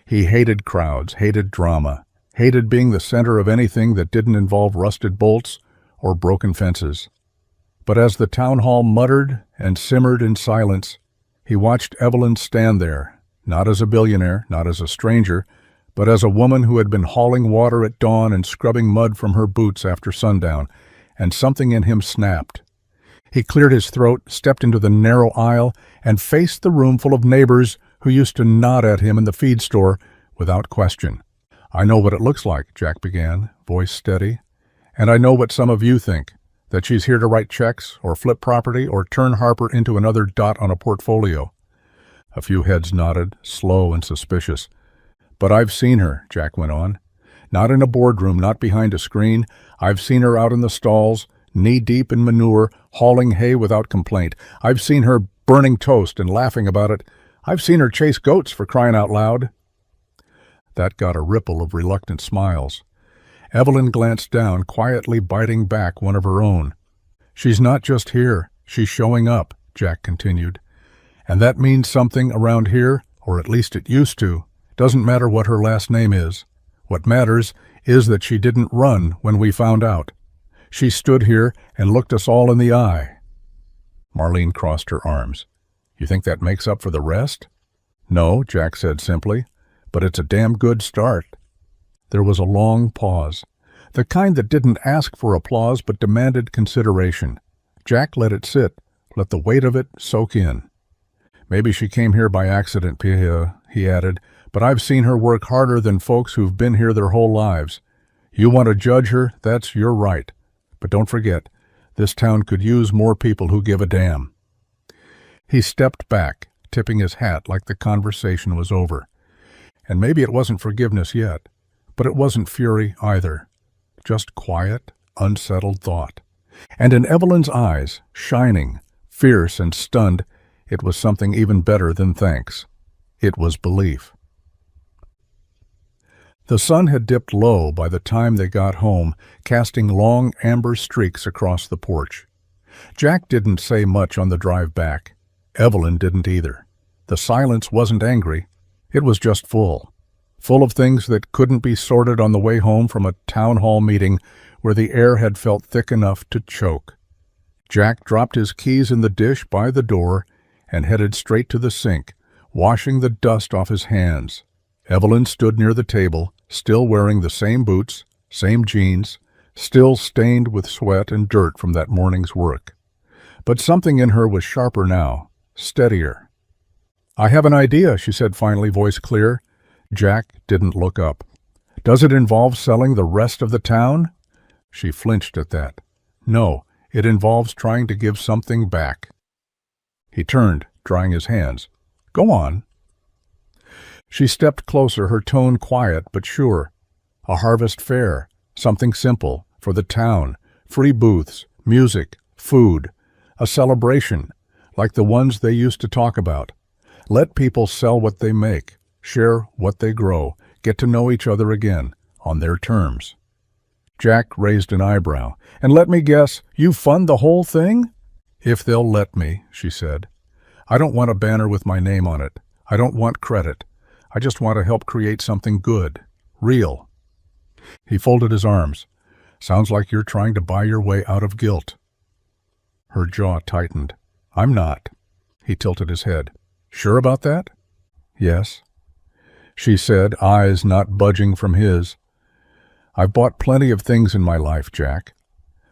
He hated crowds, hated drama, hated being the center of anything that didn't involve rusted bolts or broken fences. But as the town hall muttered and simmered in silence, he watched Evelyn stand there, not as a billionaire, not as a stranger, but as a woman who had been hauling water at dawn and scrubbing mud from her boots after sundown, and something in him snapped. He cleared his throat, stepped into the narrow aisle, and faced the room full of neighbors who used to nod at him in the feed store without question. "I know what it looks like," Jack began, voice steady. "And I know what some of you think, that she's here to write checks or flip property or turn Harper into another dot on a portfolio." A few heads nodded, slow and suspicious. "But I've seen her," Jack went on. "Not in a boardroom, not behind a screen. I've seen her out in the stalls, knee-deep in manure, hauling hay without complaint. I've seen her burning toast and laughing about it. I've seen her chase goats, for crying out loud. That got a ripple of reluctant smiles. Evelyn glanced down, quietly biting back one of her own. "She's not just here, she's showing up," Jack continued. "And that means something around here, or at least it used to. Doesn't matter what her last name is. What matters is that she didn't run when we found out. She stood here and looked us all in the eye." Marlene crossed her arms. "You think that makes up for the rest?" "No," Jack said simply, "but it's a damn good start." There was a long pause, the kind that didn't ask for applause but demanded consideration. Jack let it sit, let the weight of it soak in. "Maybe she came here by accident, Pia," he added, "but I've seen her work harder than folks who've been here their whole lives. You want to judge her, that's your right. But don't forget, this town could use more people who give a damn." He stepped back, tipping his hat like the conversation was over. And maybe it wasn't forgiveness yet, but it wasn't fury either. Just quiet, unsettled thought. And in Evelyn's eyes, shining, fierce and stunned, it was something even better than thanks. It was belief. The sun had dipped low by the time they got home, casting long amber streaks across the porch. Jack didn't say much on the drive back. Evelyn didn't either. The silence wasn't angry. It was just full of things that couldn't be sorted on the way home from a town hall meeting where the air had felt thick enough to choke. Jack dropped his keys in the dish by the door and headed straight to the sink, washing the dust off his hands. Evelyn stood near the table, still wearing the same boots, same jeans, still stained with sweat and dirt from that morning's work. But something in her was sharper now, steadier. "I have an idea," she said finally, voice clear. Jack didn't look up. "Does it involve selling the rest of the town?" She flinched at that. "No, it involves trying to give something back." He turned, drying his hands. "Go on." She stepped closer, her tone quiet but sure. "A harvest fair, something simple, for the town, free booths, music, food, a celebration, like the ones they used to talk about. Let people sell what they make, share what they grow, get to know each other again, on their terms." Jack raised an eyebrow. "And let me guess, you fund the whole thing?" "If they'll let me," she said. "I don't want a banner with my name on it. I don't want credit. I just want to help create something good, real." He folded his arms. "Sounds like you're trying to buy your way out of guilt." Her jaw tightened. "I'm not." He tilted his head. "Sure about that?" "Yes," she said, eyes not budging from his. "I've bought plenty of things in my life, Jack.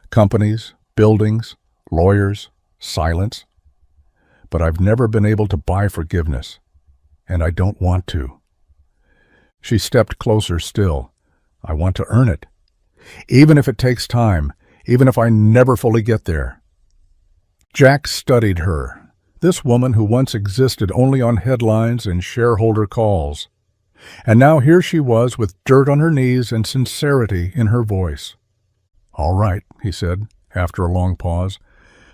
Companies, buildings, lawyers, silence. But I've never been able to buy forgiveness. And I don't want to." She stepped closer still. "I want to earn it. Even if it takes time, even if I never fully get there." Jack studied her, this woman who once existed only on headlines and shareholder calls. And now here she was with dirt on her knees and sincerity in her voice. "All right," he said, after a long pause,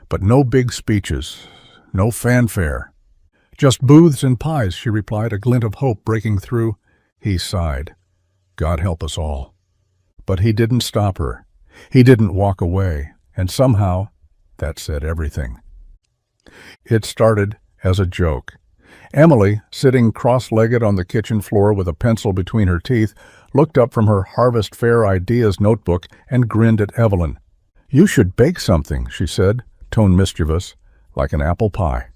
"but no big speeches, no fanfare." "Just booths and pies," she replied, a glint of hope breaking through. He sighed. "God help us all." But he didn't stop her. He didn't walk away, and somehow that said everything. It started as a joke. Emily, sitting cross-legged on the kitchen floor with a pencil between her teeth, looked up from her Harvest Fair Ideas notebook and grinned at Evelyn. "You should bake something," she said, tone mischievous, "like an apple pie."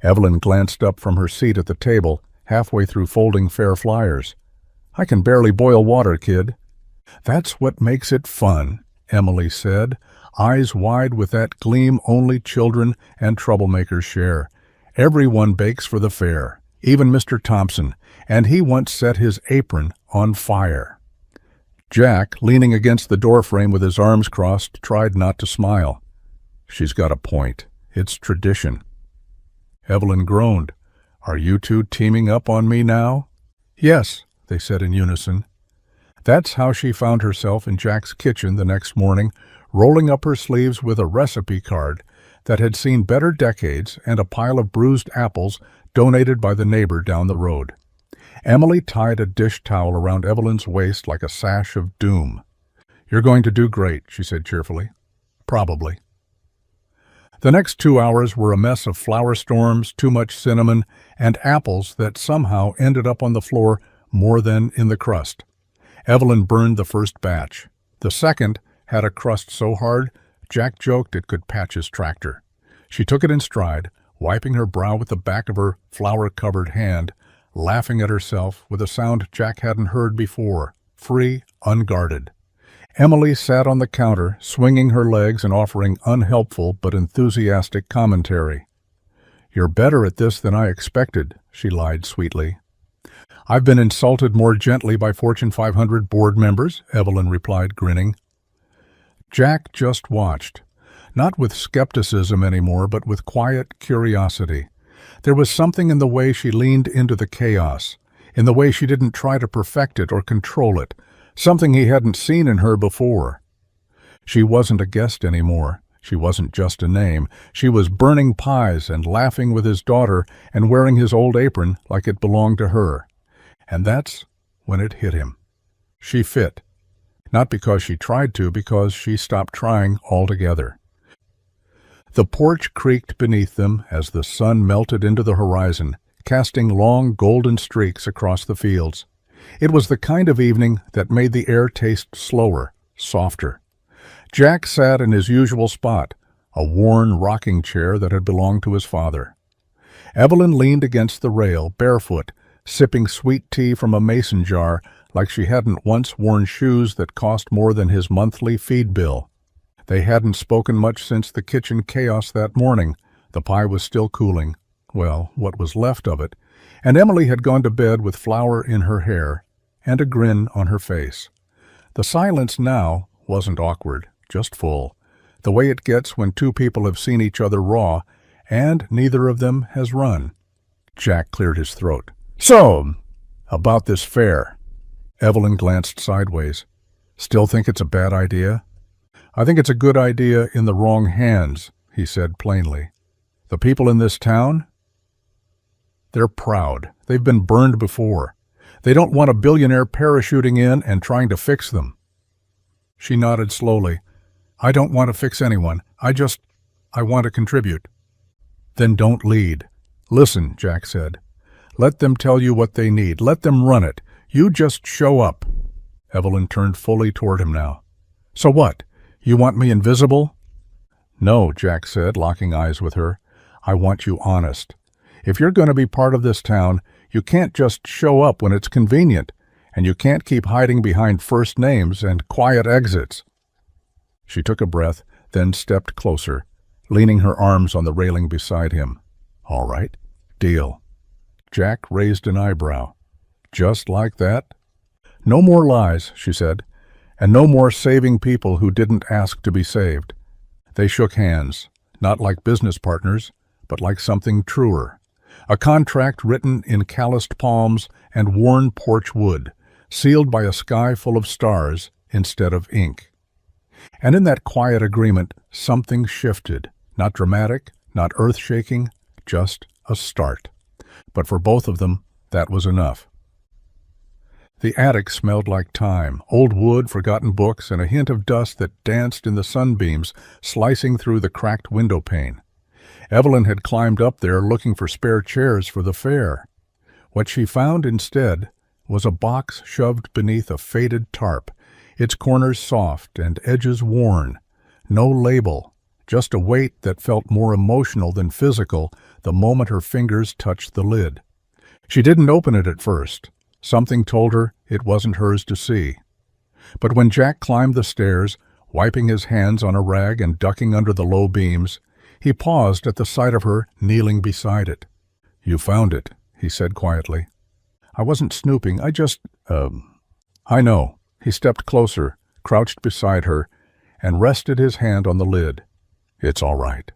Evelyn glanced up from her seat at the table, halfway through folding fair flyers. "I can barely boil water, kid." "That's what makes it fun," Emily said, eyes wide with that gleam only children and troublemakers share. "Everyone bakes for the fair, even Mr. Thompson, and he once set his apron on fire." Jack, leaning against the doorframe with his arms crossed, tried not to smile. "She's got a point. It's tradition." Evelyn groaned. "Are you two teaming up on me now?" "Yes," they said in unison. That's how she found herself in Jack's kitchen the next morning, rolling up her sleeves with a recipe card that had seen better decades and a pile of bruised apples donated by the neighbor down the road. Emily tied a dish towel around Evelyn's waist like a sash of doom. "You're going to do great," she said cheerfully. "Probably." The next 2 hours were a mess of flour storms, too much cinnamon, and apples that somehow ended up on the floor more than in the crust. Evelyn burned the first batch. The second had a crust so hard, Jack joked it could patch his tractor. She took it in stride, wiping her brow with the back of her flour-covered hand, laughing at herself with a sound Jack hadn't heard before, free, unguarded. Emily sat on the counter, swinging her legs and offering unhelpful but enthusiastic commentary. "You're better at this than I expected," she lied sweetly. "I've been insulted more gently by Fortune 500 board members," Evelyn replied, grinning. Jack just watched, not with skepticism anymore, but with quiet curiosity. There was something in the way she leaned into the chaos, in the way she didn't try to perfect it or control it, something he hadn't seen in her before. She wasn't a guest anymore. She wasn't just a name. She was burning pies and laughing with his daughter and wearing his old apron like it belonged to her. And that's when it hit him. She fit. Not because she tried to, because she stopped trying altogether. The porch creaked beneath them as the sun melted into the horizon, casting long golden streaks across the fields. It was the kind of evening that made the air taste slower, softer. Jack sat in his usual spot, a worn rocking chair that had belonged to his father. Evelyn leaned against the rail, barefoot, sipping sweet tea from a mason jar like she hadn't once worn shoes that cost more than his monthly feed bill. They hadn't spoken much since the kitchen chaos that morning. The pie was still cooling. Well, what was left of it. And Emily had gone to bed with flour in her hair and a grin on her face. The silence now wasn't awkward, just full, the way it gets when two people have seen each other raw and neither of them has run. Jack cleared his throat. "So, about this fair." Evelyn glanced sideways. "Still think it's a bad idea?" "I think it's a good idea in the wrong hands," he said plainly. "The people in this town? They're proud. They've been burned before. They don't want a billionaire parachuting in and trying to fix them." She nodded slowly. "I don't want to fix anyone. I want to contribute." "Then don't lead." "Listen," Jack said. "Let them tell you what they need. Let them run it. You just show up." Evelyn turned fully toward him now. "So what? You want me invisible?" "No," Jack said, locking eyes with her. "I want you honest. If you're going to be part of this town, you can't just show up when it's convenient, and you can't keep hiding behind first names and quiet exits." She took a breath, then stepped closer, leaning her arms on the railing beside him. "All right, deal." Jack raised an eyebrow. "Just like that?" "No more lies," she said, "and no more saving people who didn't ask to be saved." They shook hands, not like business partners, but like something truer. A contract written in calloused palms and worn porch wood, sealed by a sky full of stars instead of ink. And in that quiet agreement, something shifted. Not dramatic, not earth-shaking, just a start. But for both of them, that was enough. The attic smelled like time, old wood, forgotten books, and a hint of dust that danced in the sunbeams, slicing through the cracked window pane. Evelyn had climbed up there looking for spare chairs for the fair. What she found instead was a box shoved beneath a faded tarp, its corners soft and edges worn. No label, just a weight that felt more emotional than physical the moment her fingers touched the lid. She didn't open it at first. Something told her it wasn't hers to see. But when Jack climbed the stairs, wiping his hands on a rag and ducking under the low beams, he paused at the sight of her kneeling beside it. "You found it," he said quietly. "I wasn't snooping. I know." He stepped closer, crouched beside her, and rested his hand on the lid. "It's all right."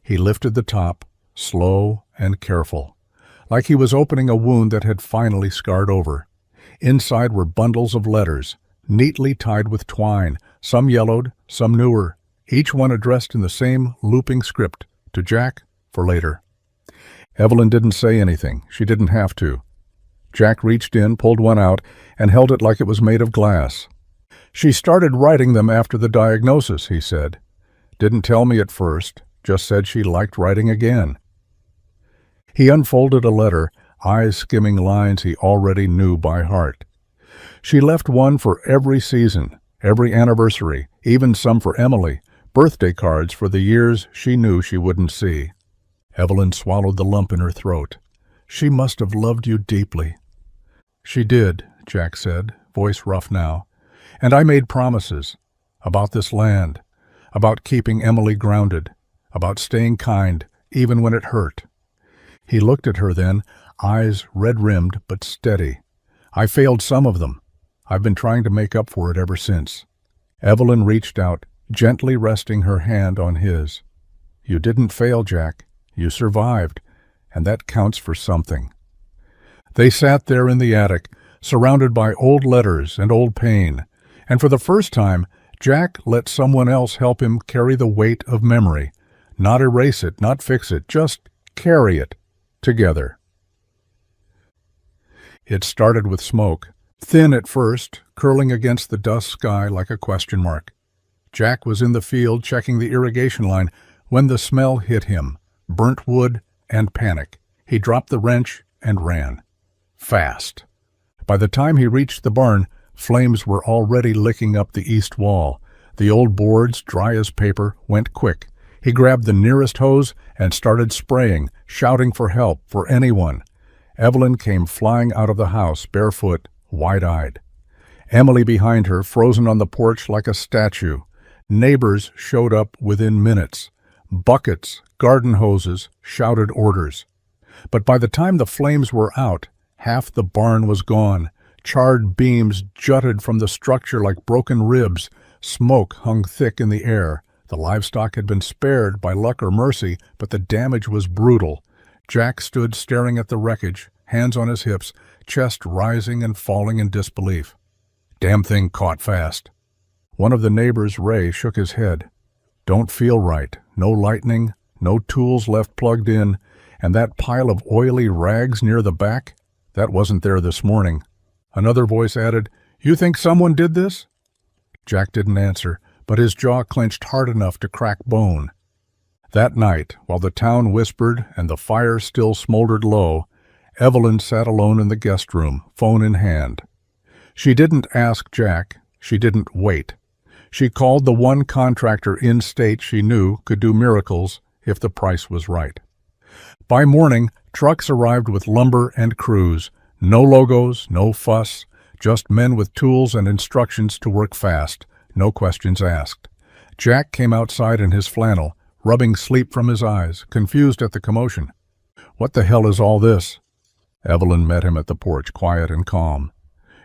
He lifted the top, slow and careful, like he was opening a wound that had finally scarred over. Inside were bundles of letters, neatly tied with twine, some yellowed, some newer, each one addressed in the same looping script, to Jack, for later. Evelyn didn't say anything. She didn't have to. Jack reached in, pulled one out, and held it like it was made of glass. "She started writing them after the diagnosis," he said. "Didn't tell me at first, just said she liked writing again." He unfolded a letter, eyes skimming lines he already knew by heart. She left one for every season, every anniversary, even some for Emily, birthday cards for the years she knew she wouldn't see. Evelyn swallowed the lump in her throat. "She must have loved you deeply." "She did," Jack said, voice rough now. "And I made promises. About this land. About keeping Emily grounded. About staying kind, even when it hurt." He looked at her then, eyes red-rimmed but steady. "I failed some of them. I've been trying to make up for it ever since." Evelyn reached out, gently resting her hand on his. "You didn't fail, Jack. You survived, and that counts for something." They sat there in the attic, surrounded by old letters and old pain, and for the first time, Jack let someone else help him carry the weight of memory. Not erase it, not fix it, just carry it, together. It started with smoke, thin at first, curling against the dusk sky like a question mark. Jack was in the field checking the irrigation line when the smell hit him, burnt wood and panic. He dropped the wrench and ran. Fast. By the time he reached the barn, flames were already licking up the east wall. The old boards, dry as paper, went quick. He grabbed the nearest hose and started spraying, shouting for help, for anyone. Evelyn came flying out of the house, barefoot, wide-eyed. Emily behind her, frozen on the porch like a statue. Neighbors showed up within minutes. Buckets, garden hoses, shouted orders. But by the time the flames were out, half the barn was gone. Charred beams jutted from the structure like broken ribs. Smoke hung thick in the air. The livestock had been spared by luck or mercy, but the damage was brutal. Jack stood staring at the wreckage, hands on his hips, chest rising and falling in disbelief. "Damn thing caught fast." One of the neighbors, Ray, shook his head. "Don't feel right. No lightning, no tools left plugged in, and that pile of oily rags near the back? That wasn't there this morning." Another voice added, "You think someone did this?" Jack didn't answer, but his jaw clenched hard enough to crack bone. That night, while the town whispered and the fire still smoldered low, Evelyn sat alone in the guest room, phone in hand. She didn't ask Jack. She didn't wait. She called the one contractor in state she knew could do miracles if the price was right. By morning, trucks arrived with lumber and crews. No logos, no fuss, just men with tools and instructions to work fast, no questions asked. Jack came outside in his flannel, rubbing sleep from his eyes, confused at the commotion. "What the hell is all this?" Evelyn met him at the porch, quiet and calm.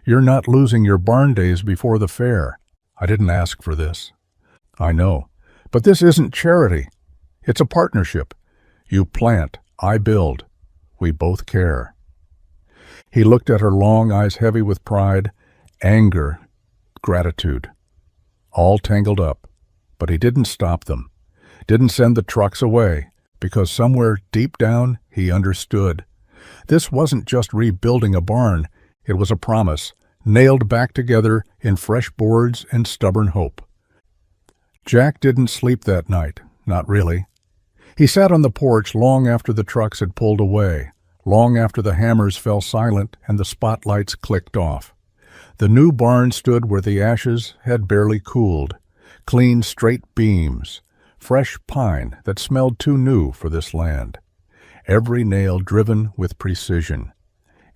"You're not losing your barn days before the fair. I didn't ask for this." "I know. But this isn't charity. It's a partnership. You plant, I build. We both care." He looked at her long eyes heavy with pride, anger, gratitude. All tangled up. But he didn't stop them. Didn't send the trucks away, because somewhere deep down he understood. This wasn't just rebuilding a barn. It was a promise, nailed back together in fresh boards and stubborn hope. Jack didn't sleep that night, not really. He sat on the porch long after the trucks had pulled away, long after the hammers fell silent and the spotlights clicked off. The new barn stood where the ashes had barely cooled, clean straight beams, fresh pine that smelled too new for this land. Every nail driven with precision,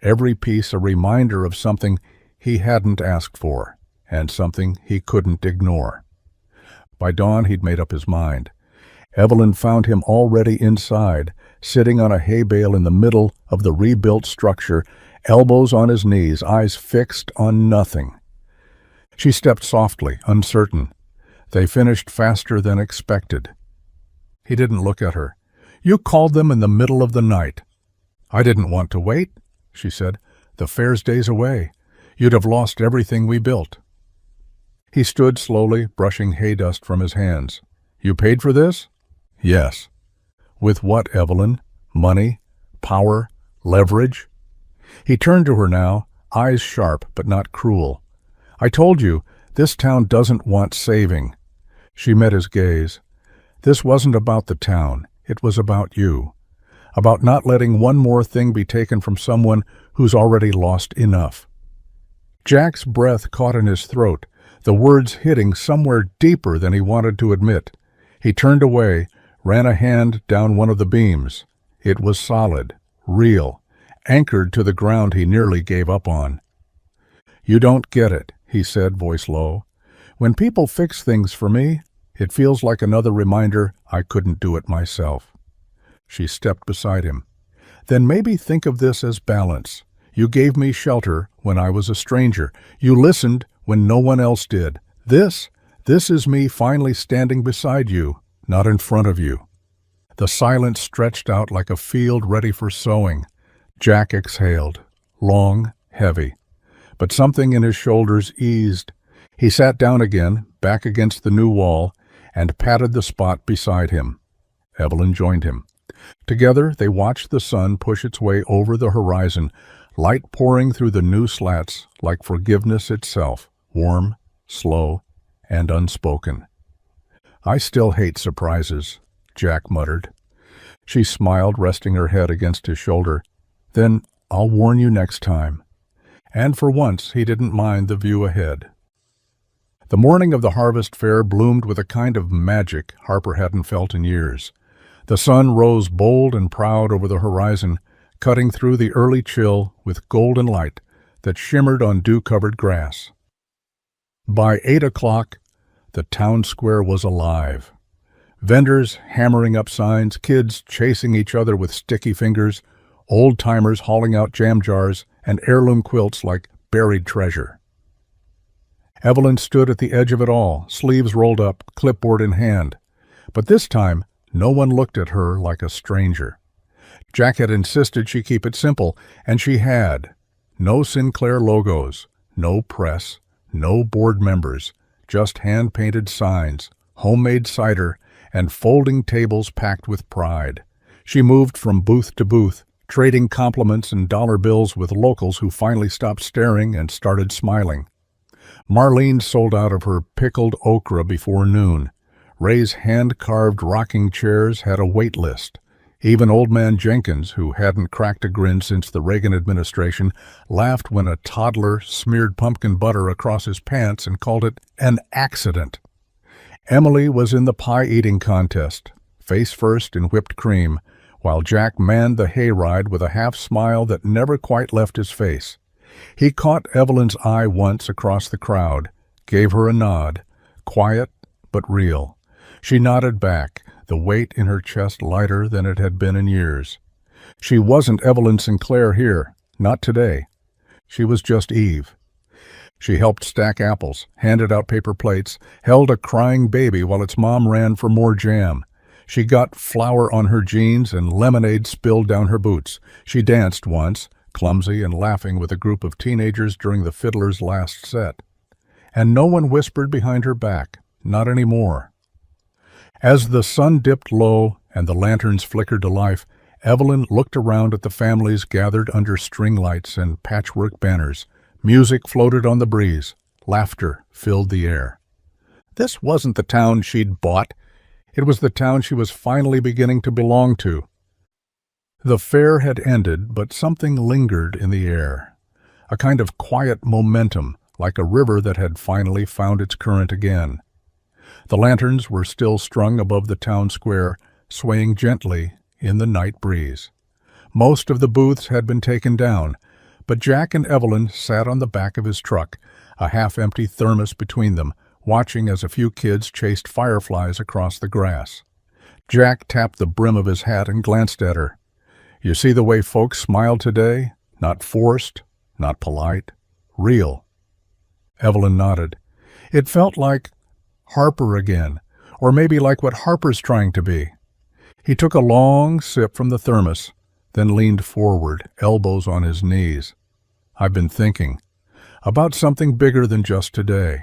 every piece a reminder of something he hadn't asked for, and something he couldn't ignore. By dawn he'd made up his mind. Evelyn found him already inside, sitting on a hay bale in the middle of the rebuilt structure, elbows on his knees, eyes fixed on nothing. She stepped softly, uncertain. They finished faster than expected. He didn't look at her. "You called them in the middle of the night." "I didn't want to wait," she said. "The fair's days away. You'd have lost everything we built." He stood slowly, brushing hay dust from his hands. "You paid for this?" "Yes." "With what, Evelyn? Money? Power? Leverage?" He turned to her now, eyes sharp but not cruel. "I told you, this town doesn't want saving." She met his gaze. "This wasn't about the town. It was about you. About not letting one more thing be taken from someone who's already lost enough." Jack's breath caught in his throat, the words hitting somewhere deeper than he wanted to admit. He turned away, ran a hand down one of the beams. It was solid, real, anchored to the ground he nearly gave up on. "You don't get it," he said, voice low. "When people fix things for me, it feels like another reminder I couldn't do it myself." She stepped beside him. "Then maybe think of this as balance. You gave me shelter when I was a stranger. You listened when no one else did. This is me finally standing beside you, not in front of you." The silence stretched out like a field ready for sowing. Jack exhaled, long, heavy. But something in his shoulders eased. He sat down again, back against the new wall, and patted the spot beside him. Evelyn joined him. Together they watched the sun push its way over the horizon, light pouring through the new slats like forgiveness itself, warm, slow, and unspoken. "I still hate surprises," Jack muttered. She smiled, resting her head against his shoulder. "Then I'll warn you next time." And for once he didn't mind the view ahead. The morning of the harvest fair bloomed with a kind of magic Harper hadn't felt in years. The sun rose bold and proud over the horizon, cutting through the early chill with golden light that shimmered on dew-covered grass. By 8 o'clock, the town square was alive. Vendors hammering up signs, kids chasing each other with sticky fingers, old-timers hauling out jam jars and heirloom quilts like buried treasure. Evelyn stood at the edge of it all, sleeves rolled up, clipboard in hand. But this time, no one looked at her like a stranger. Jack had insisted she keep it simple, and she had. No Sinclair logos, no press, no board members, just hand-painted signs, homemade cider, and folding tables packed with pride. She moved from booth to booth, trading compliments and dollar bills with locals who finally stopped staring and started smiling. Marlene sold out of her pickled okra before noon. Ray's hand-carved rocking chairs had a wait list. Even Old Man Jenkins, who hadn't cracked a grin since the Reagan administration, laughed when a toddler smeared pumpkin butter across his pants and called it an accident. Emily was in the pie-eating contest, face first in whipped cream, while Jack manned the hayride with a half-smile that never quite left his face. He caught Evelyn's eye once across the crowd, gave her a nod, quiet but real. She nodded back, the weight in her chest lighter than it had been in years. She wasn't Evelyn Sinclair here, not today. She was just Eve. She helped stack apples, handed out paper plates, held a crying baby while its mom ran for more jam. She got flour on her jeans and lemonade spilled down her boots. She danced once, clumsy and laughing with a group of teenagers during the fiddler's last set. And no one whispered behind her back, not anymore. As the sun dipped low and the lanterns flickered to life, Evelyn looked around at the families gathered under string lights and patchwork banners. Music floated on the breeze. Laughter filled the air. This wasn't the town she'd bought. It was the town she was finally beginning to belong to. The fair had ended, but something lingered in the air. A kind of quiet momentum, like a river that had finally found its current again. The lanterns were still strung above the town square, swaying gently in the night breeze. Most of the booths had been taken down, but Jack and Evelyn sat on the back of his truck, a half-empty thermos between them, watching as a few kids chased fireflies across the grass. Jack tapped the brim of his hat and glanced at her. "You see the way folks smiled today? Not forced, not polite, real." Evelyn nodded. It felt like Harper again, or maybe like what Harper's trying to be. He took a long sip from the thermos, then leaned forward, elbows on his knees. "I've been thinking. about something bigger than just today.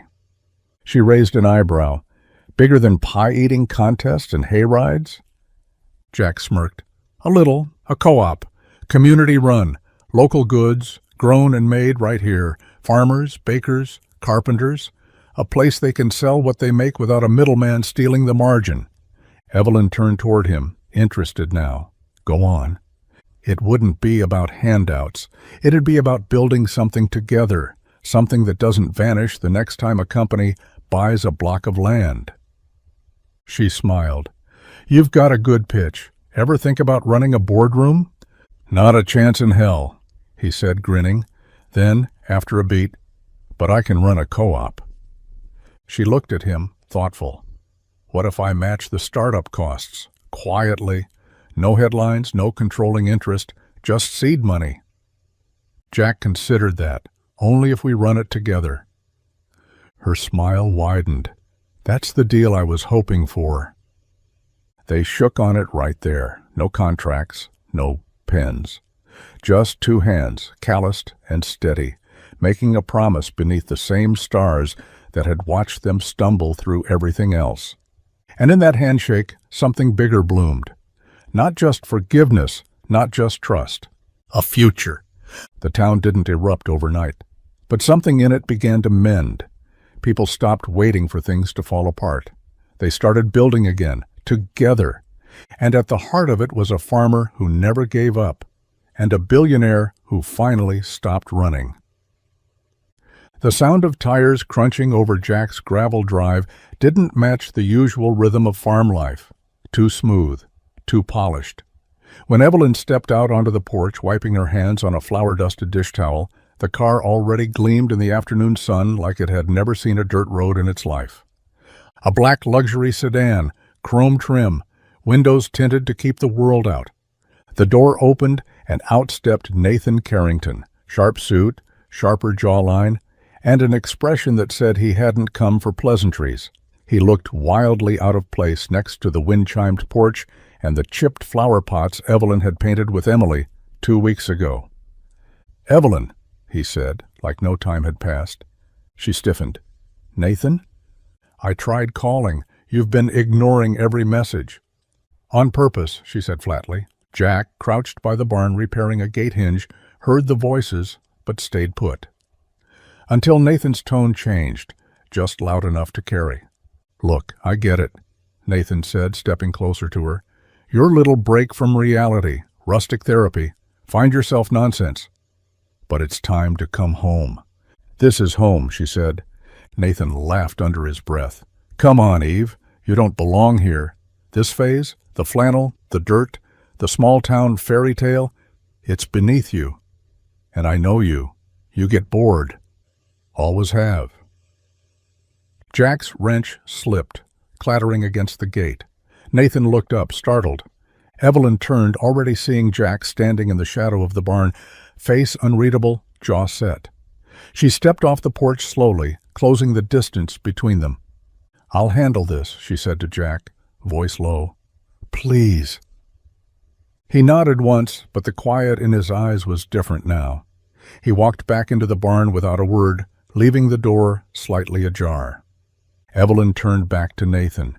She raised an eyebrow. Bigger than pie-eating contests and hayrides? Jack smirked. A little. A co-op. Community-run. Local goods, grown and made right here. Farmers, bakers, carpenters. A place they can sell what they make without a middleman stealing the margin. Evelyn turned toward him, interested now. Go on. It wouldn't be about handouts. It'd be about building something together, something that doesn't vanish the next time a company buys a block of land. She smiled. You've got a good pitch. Ever think about running a boardroom? Not a chance in hell, he said, grinning. Then, after a beat, but I can run a co-op. She looked at him, thoughtful. What if I match the startup costs? Quietly. No headlines, no controlling interest, just seed money. Jack considered that, only if we run it together. Her smile widened. That's the deal I was hoping for. They shook on it right there. No contracts, no pens. Just two hands, calloused and steady, making a promise beneath the same stars that had watched them stumble through everything else. And in that handshake, something bigger bloomed. Not just forgiveness, not just trust. A future. The town didn't erupt overnight, but something in it began to mend. People stopped waiting for things to fall apart. They started building again, together. And at the heart of it was a farmer who never gave up, and a billionaire who finally stopped running. The sound of tires crunching over Jack's gravel drive didn't match the usual rhythm of farm life. Too smooth, too polished. When Evelyn stepped out onto the porch, wiping her hands on a flour-dusted dish towel, the car already gleamed in the afternoon sun like it had never seen a dirt road in its life. A black luxury sedan, chrome trim, windows tinted to keep the world out. The door opened, and out stepped Nathan Carrington, sharp suit, sharper jawline, and an expression that said he hadn't come for pleasantries. He looked wildly out of place next to the wind-chimed porch and the chipped flower pots Evelyn had painted with Emily 2 weeks ago. "Evelyn," he said, like no time had passed. She stiffened. "Nathan?" "I tried calling. You've been ignoring every message." "On purpose," she said flatly. Jack, crouched by the barn repairing a gate hinge, heard the voices, but stayed put. Until Nathan's tone changed, just loud enough to carry. "Look, I get it," Nathan said, stepping closer to her. "Your little break from reality, rustic therapy, find yourself nonsense. But it's time to come home." "This is home," she said. Nathan laughed under his breath. "Come on, Eve. You don't belong here. This phase, the flannel, the dirt, the small-town fairy tale, it's beneath you. And I know you. You get bored. Always have." Jack's wrench slipped, clattering against the gate. Nathan looked up, startled. Evelyn turned, already seeing Jack standing in the shadow of the barn, face unreadable, jaw set. She stepped off the porch slowly, closing the distance between them. "I'll handle this," she said to Jack, voice low. "Please." He nodded once, but the quiet in his eyes was different now. He walked back into the barn without a word, leaving the door slightly ajar. Evelyn turned back to Nathan.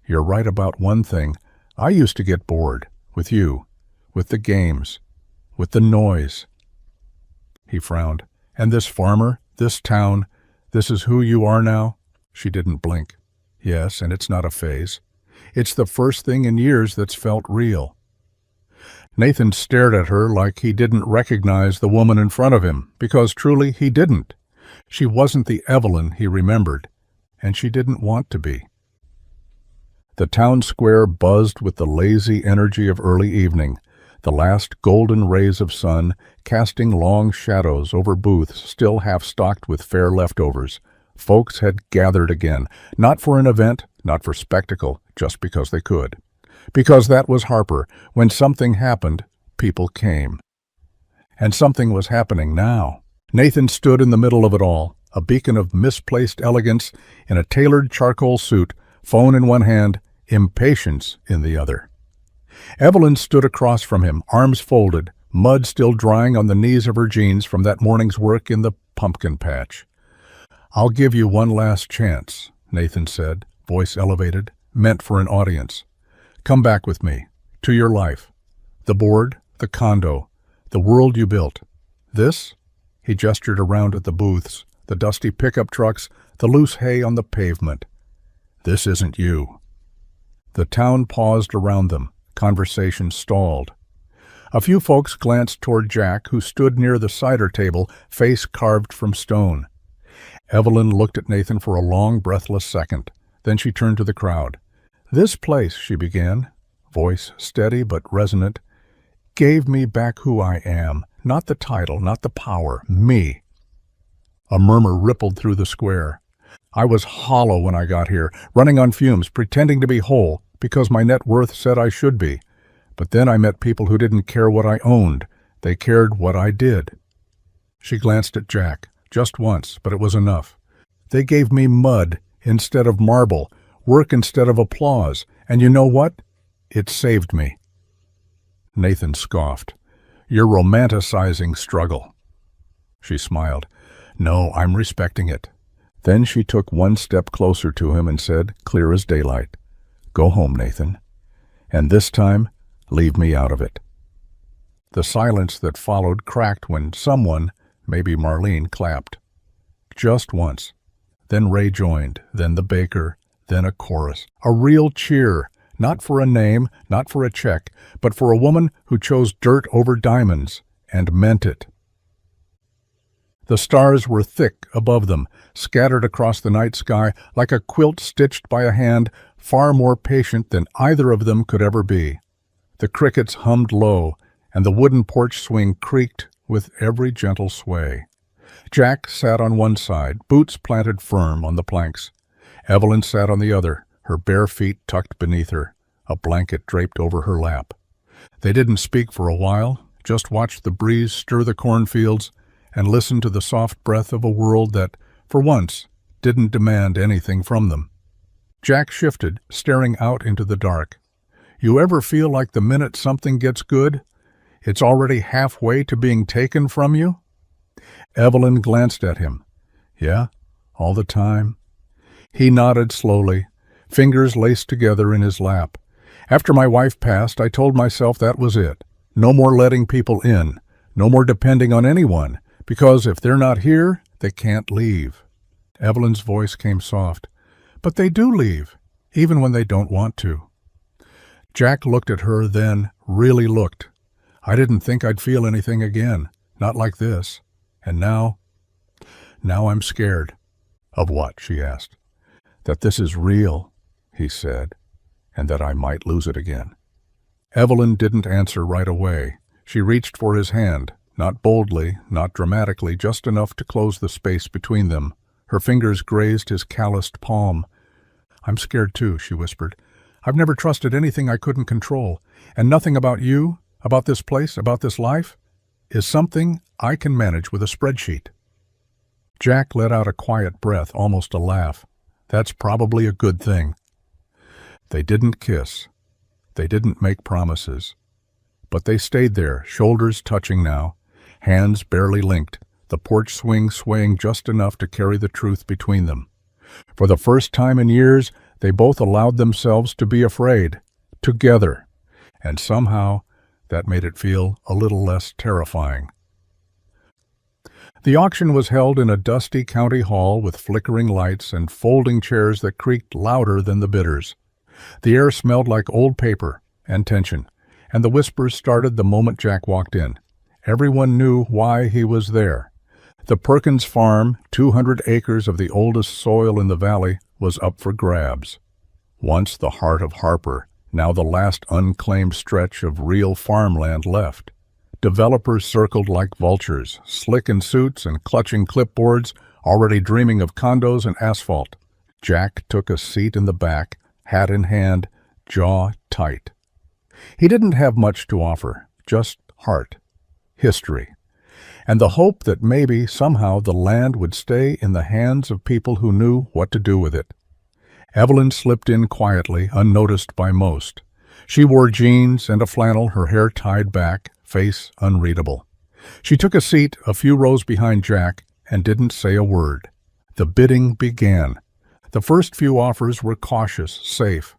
"You're right about one thing. I used to get bored. With you. With the games. With the noise." He frowned. "And this farmer, this town, this is who you are now?" She didn't blink. "Yes, and it's not a phase. It's the first thing in years that's felt real." Nathan stared at her like he didn't recognize the woman in front of him, because truly he didn't. She wasn't the Evelyn he remembered, and she didn't want to be. The town square buzzed with the lazy energy of early evening, the last golden rays of sun casting long shadows over booths still half-stocked with fair leftovers. Folks had gathered again, not for an event, not for spectacle, just because they could. Because that was Harper. When something happened, people came. And something was happening now. Nathan stood in the middle of it all, a beacon of misplaced elegance in a tailored charcoal suit, phone in one hand, impatience in the other. Evelyn stood across from him, arms folded, mud still drying on the knees of her jeans from that morning's work in the pumpkin patch. "I'll give you one last chance," Nathan said, voice elevated, meant for an audience. "Come back with me, to your life. The board, the condo, the world you built. This?" He gestured around at the booths, the dusty pickup trucks, the loose hay on the pavement. "This isn't you." The town paused around them. Conversation stalled. A few folks glanced toward Jack, who stood near the cider table, face carved from stone. Evelyn looked at Nathan for a long, breathless second. Then she turned to the crowd. "This place," she began, voice steady but resonant, "gave me back who I am. Not the title, not the power. Me." A murmur rippled through the square. "I was hollow when I got here, running on fumes, pretending to be whole, because my net worth said I should be. But then I met people who didn't care what I owned. They cared what I did." She glanced at Jack, just once, but it was enough. "They gave me mud instead of marble, work instead of applause, and you know what? It saved me." Nathan scoffed. "You're romanticizing struggle." She smiled. "No, I'm respecting it." Then she took one step closer to him and said, clear as daylight, "Go home, Nathan. And this time, leave me out of it." The silence that followed cracked when someone, maybe Marlene, clapped. Just once. Then Ray joined, then the baker, then a chorus. A real cheer, not for a name, not for a check, but for a woman who chose dirt over diamonds, and meant it. The stars were thick above them, scattered across the night sky like a quilt stitched by a hand far more patient than either of them could ever be. The crickets hummed low, and the wooden porch swing creaked with every gentle sway. Jack sat on one side, boots planted firm on the planks. Evelyn sat on the other, her bare feet tucked beneath her, a blanket draped over her lap. They didn't speak for a while, just watched the breeze stir the cornfields and listened to the soft breath of a world that, for once, didn't demand anything from them. Jack shifted, staring out into the dark. "You ever feel like the minute something gets good, it's already halfway to being taken from you?" Evelyn glanced at him. "Yeah, all the time." He nodded slowly, fingers laced together in his lap. "After my wife passed, I told myself that was it. No more letting people in, no more depending on anyone, because if they're not here, they can't leave." Evelyn's voice came soft. "But they do leave, even when they don't want to." Jack looked at her, then really looked. "I didn't think I'd feel anything again, not like this. And now I'm scared." "Of what?" she asked. "That this is real," he said, "and that I might lose it again." Evelyn didn't answer right away. She reached for his hand, not boldly, not dramatically, just enough to close the space between them. Her fingers grazed his calloused palm. "I'm scared too," she whispered. "I've never trusted anything I couldn't control, and nothing about you, about this place, about this life, is something I can manage with a spreadsheet." Jack let out a quiet breath, almost a laugh. "That's probably a good thing." They didn't kiss. They didn't make promises. But they stayed there, shoulders touching now, hands barely linked, the porch swing swaying just enough to carry the truth between them. For the first time in years, they both allowed themselves to be afraid, together, and somehow that made it feel a little less terrifying. The auction was held in a dusty county hall with flickering lights and folding chairs that creaked louder than the bidders. The air smelled like old paper and tension, and the whispers started the moment Jack walked in. Everyone knew why he was there. The Perkins farm, 200 acres of the oldest soil in the valley, was up for grabs. Once the heart of Harper, now the last unclaimed stretch of real farmland left. Developers circled like vultures, slick in suits and clutching clipboards, already dreaming of condos and asphalt. Jack took a seat in the back, hat in hand, jaw tight. He didn't have much to offer, just heart, history, and the hope that maybe, somehow, the land would stay in the hands of people who knew what to do with it. Evelyn slipped in quietly, unnoticed by most. She wore jeans and a flannel, her hair tied back, face unreadable. She took a seat a few rows behind Jack and didn't say a word. The bidding began. The first few offers were cautious, safe.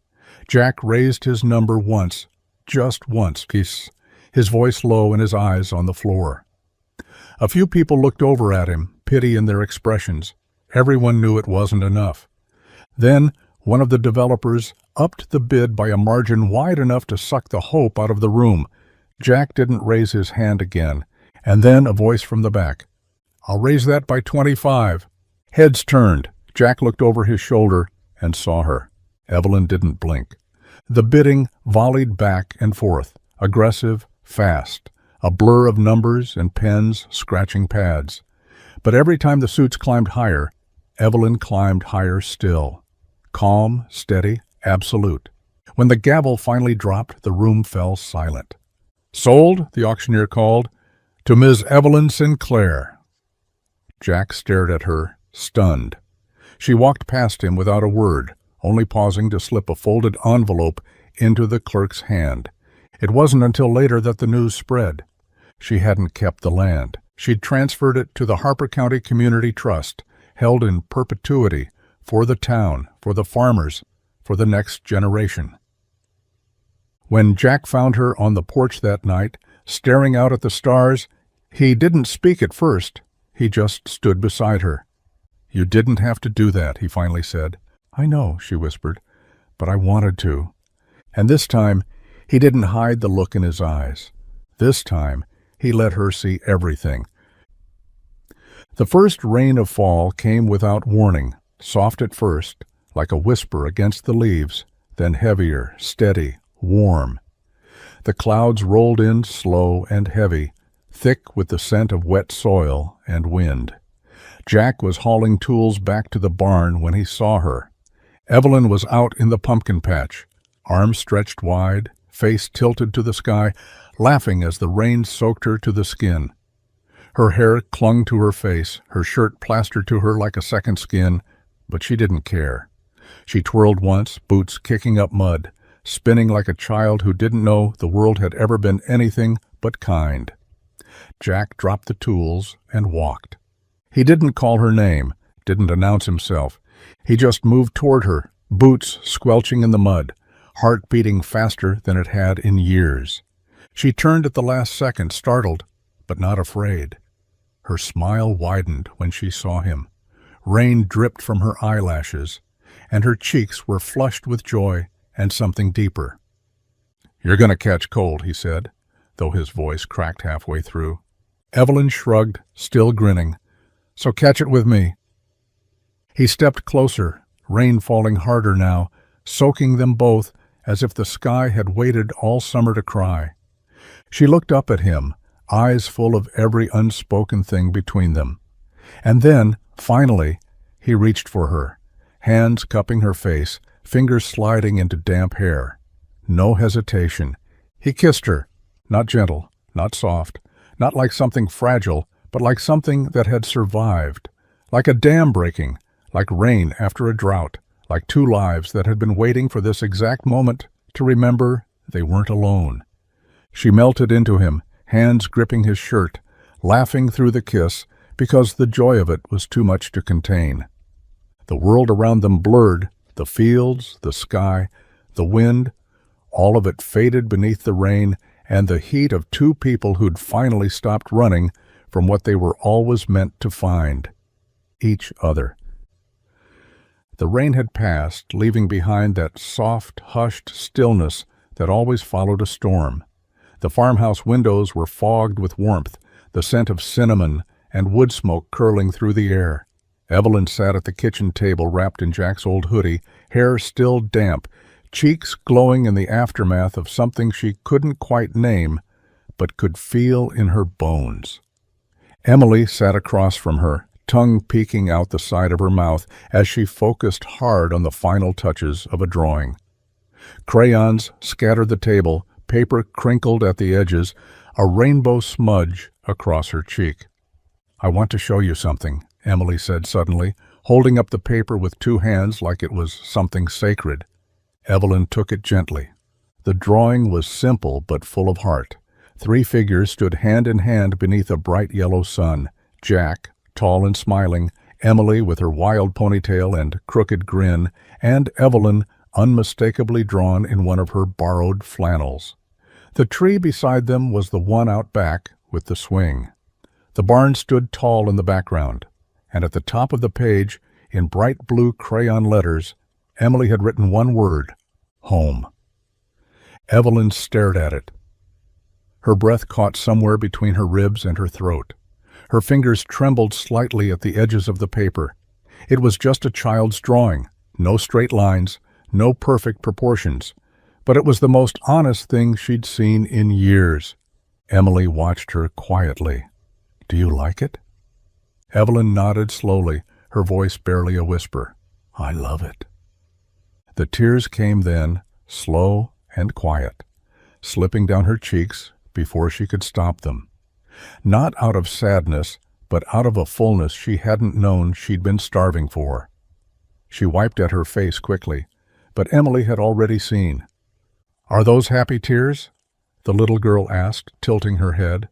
Jack raised his number once, just once, his voice low and his eyes on the floor. A few people looked over at him, pity in their expressions. Everyone knew it wasn't enough. Then one of the developers upped the bid by a margin wide enough to suck the hope out of the room. Jack didn't raise his hand again, and then a voice from the back. "I'll raise that by 25. Heads turned. Jack looked over his shoulder and saw her. Evelyn didn't blink. The bidding volleyed back and forth, aggressive, fast, a blur of numbers and pens scratching pads. But every time the suits climbed higher, Evelyn climbed higher still. Calm, steady, absolute. When the gavel finally dropped, the room fell silent. "Sold," the auctioneer called, "to Ms. Evelyn Sinclair." Jack stared at her, stunned. She walked past him without a word, only pausing to slip a folded envelope into the clerk's hand. It wasn't until later that the news spread. She hadn't kept the land. She'd transferred it to the Harper County Community Trust, held in perpetuity for the town, for the farmers, for the next generation. When Jack found her on the porch that night, staring out at the stars, he didn't speak at first. He just stood beside her. "You didn't have to do that," he finally said. "I know," she whispered, "but I wanted to." And this time, he didn't hide the look in his eyes. This time, he let her see everything. The first rain of fall came without warning, soft at first, like a whisper against the leaves, then heavier, steady, warm. The clouds rolled in slow and heavy, thick with the scent of wet soil and wind. Jack was hauling tools back to the barn when he saw her. Evelyn was out in the pumpkin patch, arms stretched wide, face tilted to the sky, laughing as the rain soaked her to the skin. Her hair clung to her face, her shirt plastered to her like a second skin, but she didn't care. She twirled once, boots kicking up mud, spinning like a child who didn't know the world had ever been anything but kind. Jack dropped the tools and walked. He didn't call her name, didn't announce himself. He just moved toward her, boots squelching in the mud, heart beating faster than it had in years. She turned at the last second, startled, but not afraid. Her smile widened when she saw him. Rain dripped from her eyelashes, and her cheeks were flushed with joy and something deeper. "You're going to catch cold," he said, though his voice cracked halfway through. Evelyn shrugged, still grinning. "So catch it with me." He stepped closer, rain falling harder now, soaking them both as if the sky had waited all summer to cry. She looked up at him, eyes full of every unspoken thing between them. And then, finally, he reached for her, hands cupping her face, fingers sliding into damp hair. No hesitation. He kissed her, not gentle, not soft, not like something fragile, but like something that had survived, like a dam breaking, like rain after a drought, like two lives that had been waiting for this exact moment to remember they weren't alone. She melted into him, hands gripping his shirt, laughing through the kiss because the joy of it was too much to contain. The world around them blurred, the fields, the sky, the wind, all of it faded beneath the rain and the heat of two people who'd finally stopped running from what they were always meant to find, each other. The rain had passed, leaving behind that soft, hushed stillness that always followed a storm. The farmhouse windows were fogged with warmth, the scent of cinnamon and wood smoke curling through the air. Evelyn sat at the kitchen table wrapped in Jack's old hoodie, hair still damp, cheeks glowing in the aftermath of something she couldn't quite name, but could feel in her bones. Emily sat across from her, tongue peeking out the side of her mouth as she focused hard on the final touches of a drawing. Crayons scattered the table, paper crinkled at the edges, a rainbow smudge across her cheek. "I want to show you something," Emily said suddenly, holding up the paper with two hands like it was something sacred. Evelyn took it gently. The drawing was simple but full of heart. Three figures stood hand in hand beneath a bright yellow sun. Jack, tall and smiling, Emily with her wild ponytail and crooked grin, and Evelyn, unmistakably drawn in one of her borrowed flannels. The tree beside them was the one out back with the swing. The barn stood tall in the background, and at the top of the page, in bright blue crayon letters, Emily had written one word: home. Evelyn stared at it. Her breath caught somewhere between her ribs and her throat. Her fingers trembled slightly at the edges of the paper. It was just a child's drawing, no straight lines, no perfect proportions, but it was the most honest thing she'd seen in years. Emily watched her quietly. "Do you like it?" Evelyn nodded slowly, her voice barely a whisper. "I love it." The tears came then, slow and quiet, slipping down her cheeks before she could stop them. Not out of sadness, but out of a fullness she hadn't known she'd been starving for. She wiped at her face quickly, but Emily had already seen. "Are those happy tears?" the little girl asked, tilting her head.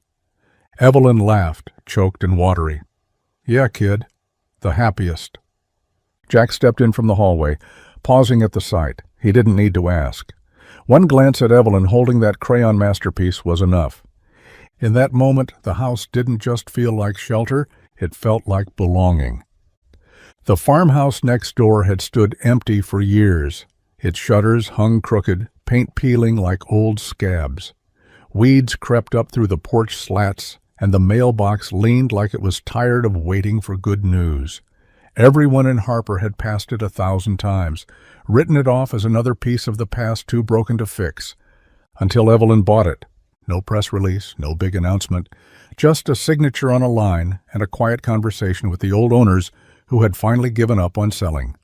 Evelyn laughed, choked and watery. "Yeah, kid, the happiest." Jack stepped in from the hallway, pausing at the sight. He didn't need to ask. One glance at Evelyn holding that crayon masterpiece was enough. In that moment, the house didn't just feel like shelter, it felt like belonging. The farmhouse next door had stood empty for years. Its shutters hung crooked, paint peeling like old scabs. Weeds crept up through the porch slats, and the mailbox leaned like it was tired of waiting for good news. Everyone in Harper had passed it 1,000 times, written it off as another piece of the past too broken to fix, until Evelyn bought it. No press release, no big announcement, just a signature on a line and a quiet conversation with the old owners who had finally given up on selling.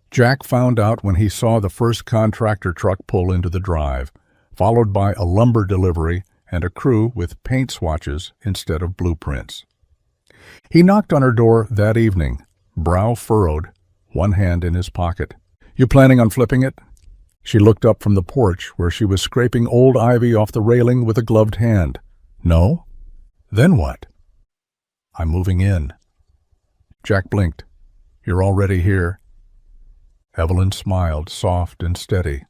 Jack found out when he saw the first contractor truck pull into the drive, followed by a lumber delivery and a crew with paint swatches instead of blueprints. He knocked on her door that evening, brow furrowed, one hand in his pocket. "You planning on flipping it?" She looked up from the porch where she was scraping old ivy off the railing with a gloved hand. "No? Then what?" "I'm moving in." Jack blinked. "You're already here." Evelyn smiled, soft and steady.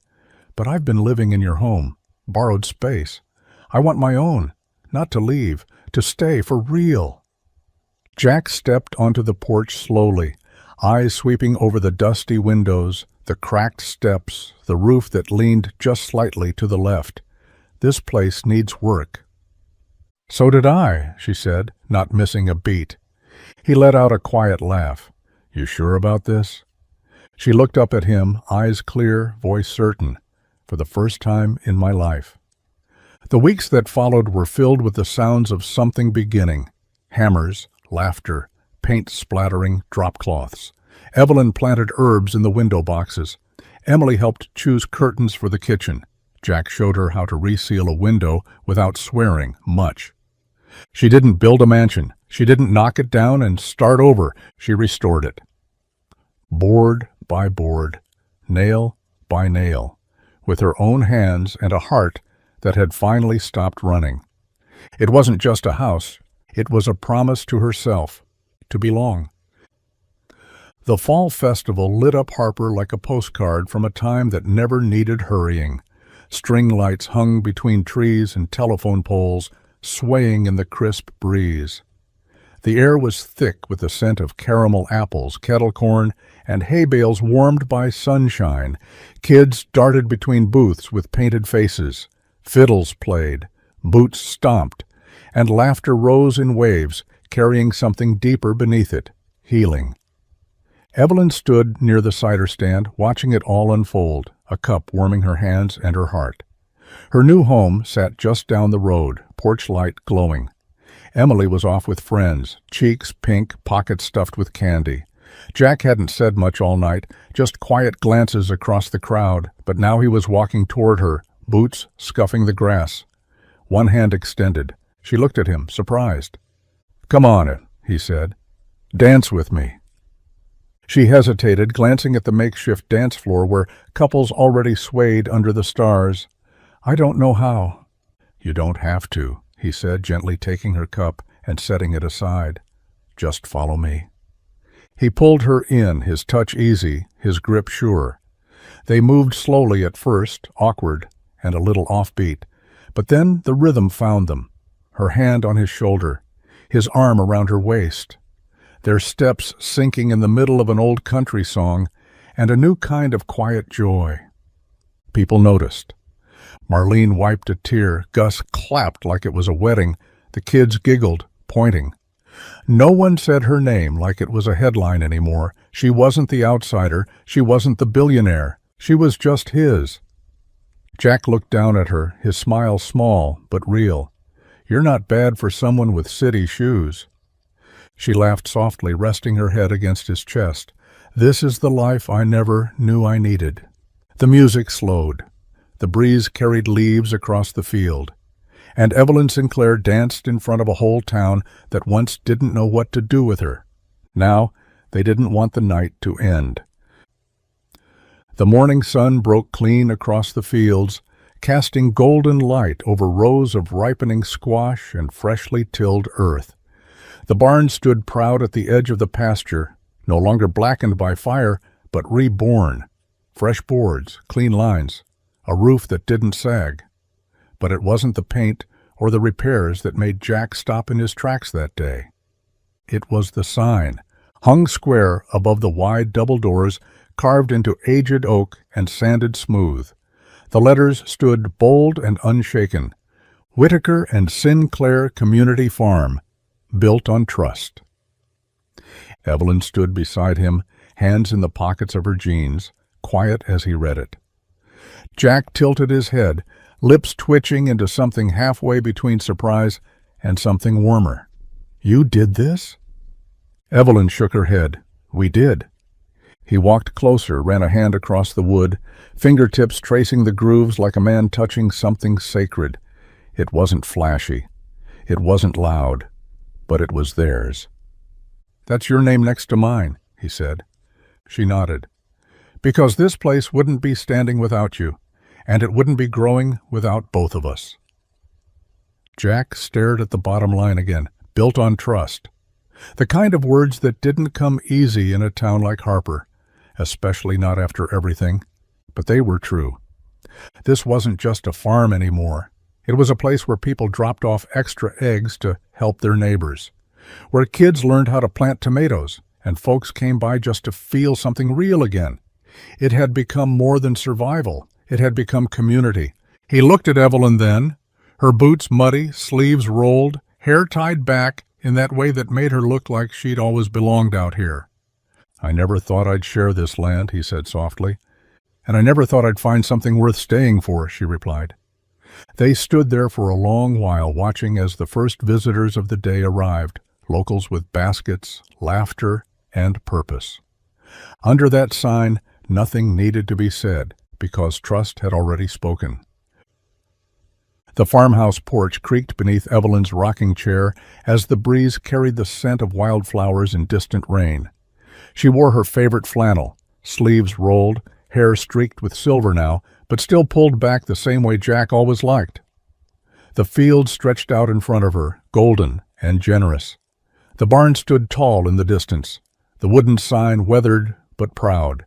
"But I've been living in your home, borrowed space. I want my own, not to leave, to stay for real." Jack stepped onto the porch slowly, eyes sweeping over the dusty windows, the cracked steps, the roof that leaned just slightly to the left. "This place needs work." "So did I," she said, not missing a beat. He let out a quiet laugh. "You sure about this?" She looked up at him, eyes clear, voice certain. "For the first time in my life." The weeks that followed were filled with the sounds of something beginning. Hammers, laughter, paint splattering, drop cloths. Evelyn planted herbs in the window boxes. Emily helped choose curtains for the kitchen. Jack showed her how to reseal a window without swearing much. She didn't build a mansion. She didn't knock it down and start over. She restored it. Board by board, nail by nail, with her own hands and a heart that had finally stopped running. It wasn't just a house. It was a promise to herself, to belong. The fall festival lit up Harper like a postcard from a time that never needed hurrying. String lights hung between trees and telephone poles, swaying in the crisp breeze. The air was thick with the scent of caramel apples, kettle corn, and hay bales warmed by sunshine. Kids darted between booths with painted faces. Fiddles played, boots stomped, and laughter rose in waves, carrying something deeper beneath it, healing. Evelyn stood near the cider stand, watching it all unfold, a cup warming her hands and her heart. Her new home sat just down the road, porch light glowing. Emily was off with friends, cheeks pink, pockets stuffed with candy. Jack hadn't said much all night, just quiet glances across the crowd, but now he was walking toward her, boots scuffing the grass. One hand extended. She looked at him, surprised. "Come on," he said. "Dance with me." She hesitated, glancing at the makeshift dance floor where couples already swayed under the stars. "I don't know how." "You don't have to," he said, gently taking her cup and setting it aside. "Just follow me." He pulled her in, his touch easy, his grip sure. They moved slowly at first, awkward and a little offbeat, but then the rhythm found them, her hand on his shoulder, his arm around her waist, their steps sinking in the middle of an old country song, and a new kind of quiet joy. People noticed. Marlene wiped a tear, Gus clapped like it was a wedding, the kids giggled, pointing. No one said her name like it was a headline anymore. She wasn't the outsider, she wasn't the billionaire, she was just his. Jack looked down at her, his smile small but real. "You're not bad for someone with city shoes." She laughed softly, resting her head against his chest. "This is the life I never knew I needed." The music slowed. The breeze carried leaves across the field, and Evelyn Sinclair danced in front of a whole town that once didn't know what to do with her. Now they didn't want the night to end. The morning sun broke clean across the fields, casting golden light over rows of ripening squash and freshly tilled earth. The barn stood proud at the edge of the pasture, no longer blackened by fire, but reborn. Fresh boards, clean lines, a roof that didn't sag. But it wasn't the paint or the repairs that made Jack stop in his tracks that day. It was the sign, hung square above the wide double doors, carved into aged oak and sanded smooth. The letters stood bold and unshaken. Whitaker and Sinclair Community Farm, built on trust. Evelyn stood beside him, hands in the pockets of her jeans, quiet as he read it. Jack tilted his head, lips twitching into something halfway between surprise and something warmer. "You did this?" Evelyn shook her head. "We did." He walked closer, ran a hand across the wood, fingertips tracing the grooves like a man touching something sacred. It wasn't flashy. It wasn't loud. But it was theirs. "That's your name next to mine," he said. She nodded. "Because this place wouldn't be standing without you, and it wouldn't be growing without both of us." Jack stared at the bottom line again, built on trust. The kind of words that didn't come easy in a town like Harper, especially not after everything, but they were true. This wasn't just a farm anymore. It was a place where people dropped off extra eggs to help their neighbors, where kids learned how to plant tomatoes, and folks came by just to feel something real again. It had become more than survival. It had become community. He looked at Evelyn then, her boots muddy, sleeves rolled, hair tied back in that way that made her look like she'd always belonged out here. "I never thought I'd share this land," he said softly. "And I never thought I'd find something worth staying for," she replied. They stood there for a long while, watching as the first visitors of the day arrived, locals with baskets, laughter, and purpose. Under that sign, nothing needed to be said, because trust had already spoken. The farmhouse porch creaked beneath Evelyn's rocking chair as the breeze carried the scent of wildflowers in distant rain. She wore her favorite flannel, sleeves rolled, hair streaked with silver now, but still pulled back the same way Jack always liked. The field stretched out in front of her, golden and generous. The barn stood tall in the distance, the wooden sign weathered but proud.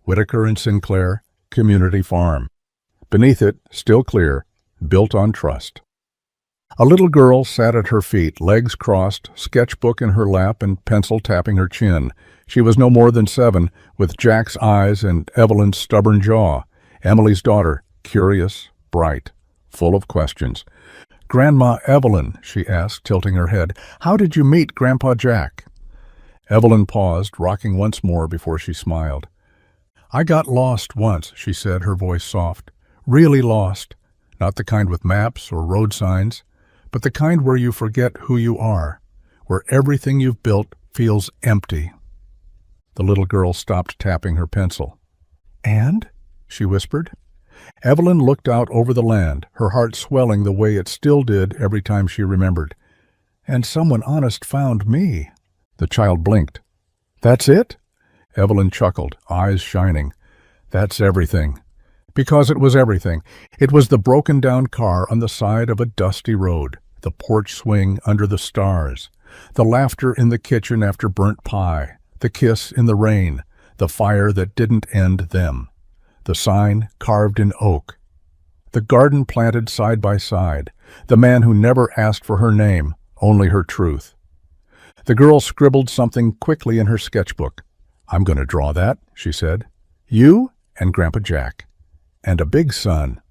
Whitaker and Sinclair, Community Farm. Beneath it, still clear, built on trust. A little girl sat at her feet, legs crossed, sketchbook in her lap and pencil tapping her chin. She was no more than 7, with Jack's eyes and Evelyn's stubborn jaw. Emily's daughter, curious, bright, full of questions. "Grandma Evelyn," she asked, tilting her head, "how did you meet Grandpa Jack?" Evelyn paused, rocking once more before she smiled. "I got lost once," she said, her voice soft. "Really lost. Not the kind with maps or road signs, but the kind where you forget who you are, where everything you've built feels empty." The little girl stopped tapping her pencil. "And?" she whispered. Evelyn looked out over the land, her heart swelling the way it still did every time she remembered. "And someone honest found me." The child blinked. "That's it?" Evelyn chuckled, eyes shining. "That's everything. Because it was everything. It was the broken-down car on the side of a dusty road, the porch swing under the stars, the laughter in the kitchen after burnt pie, the kiss in the rain, the fire that didn't end them, the sign carved in oak, the garden planted side by side, the man who never asked for her name, only her truth. The girl scribbled something quickly in her sketchbook. "I'm going to draw that," she said. "You and Grandpa Jack. And a big sun."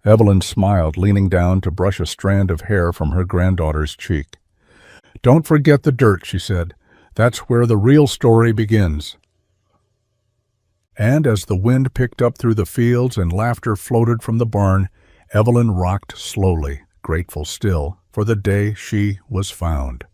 Evelyn smiled, leaning down to brush a strand of hair from her granddaughter's cheek. "Don't forget the dirt," she said. "That's where the real story begins." And as the wind picked up through the fields and laughter floated from the barn, Evelyn rocked slowly, grateful still for the day she was found.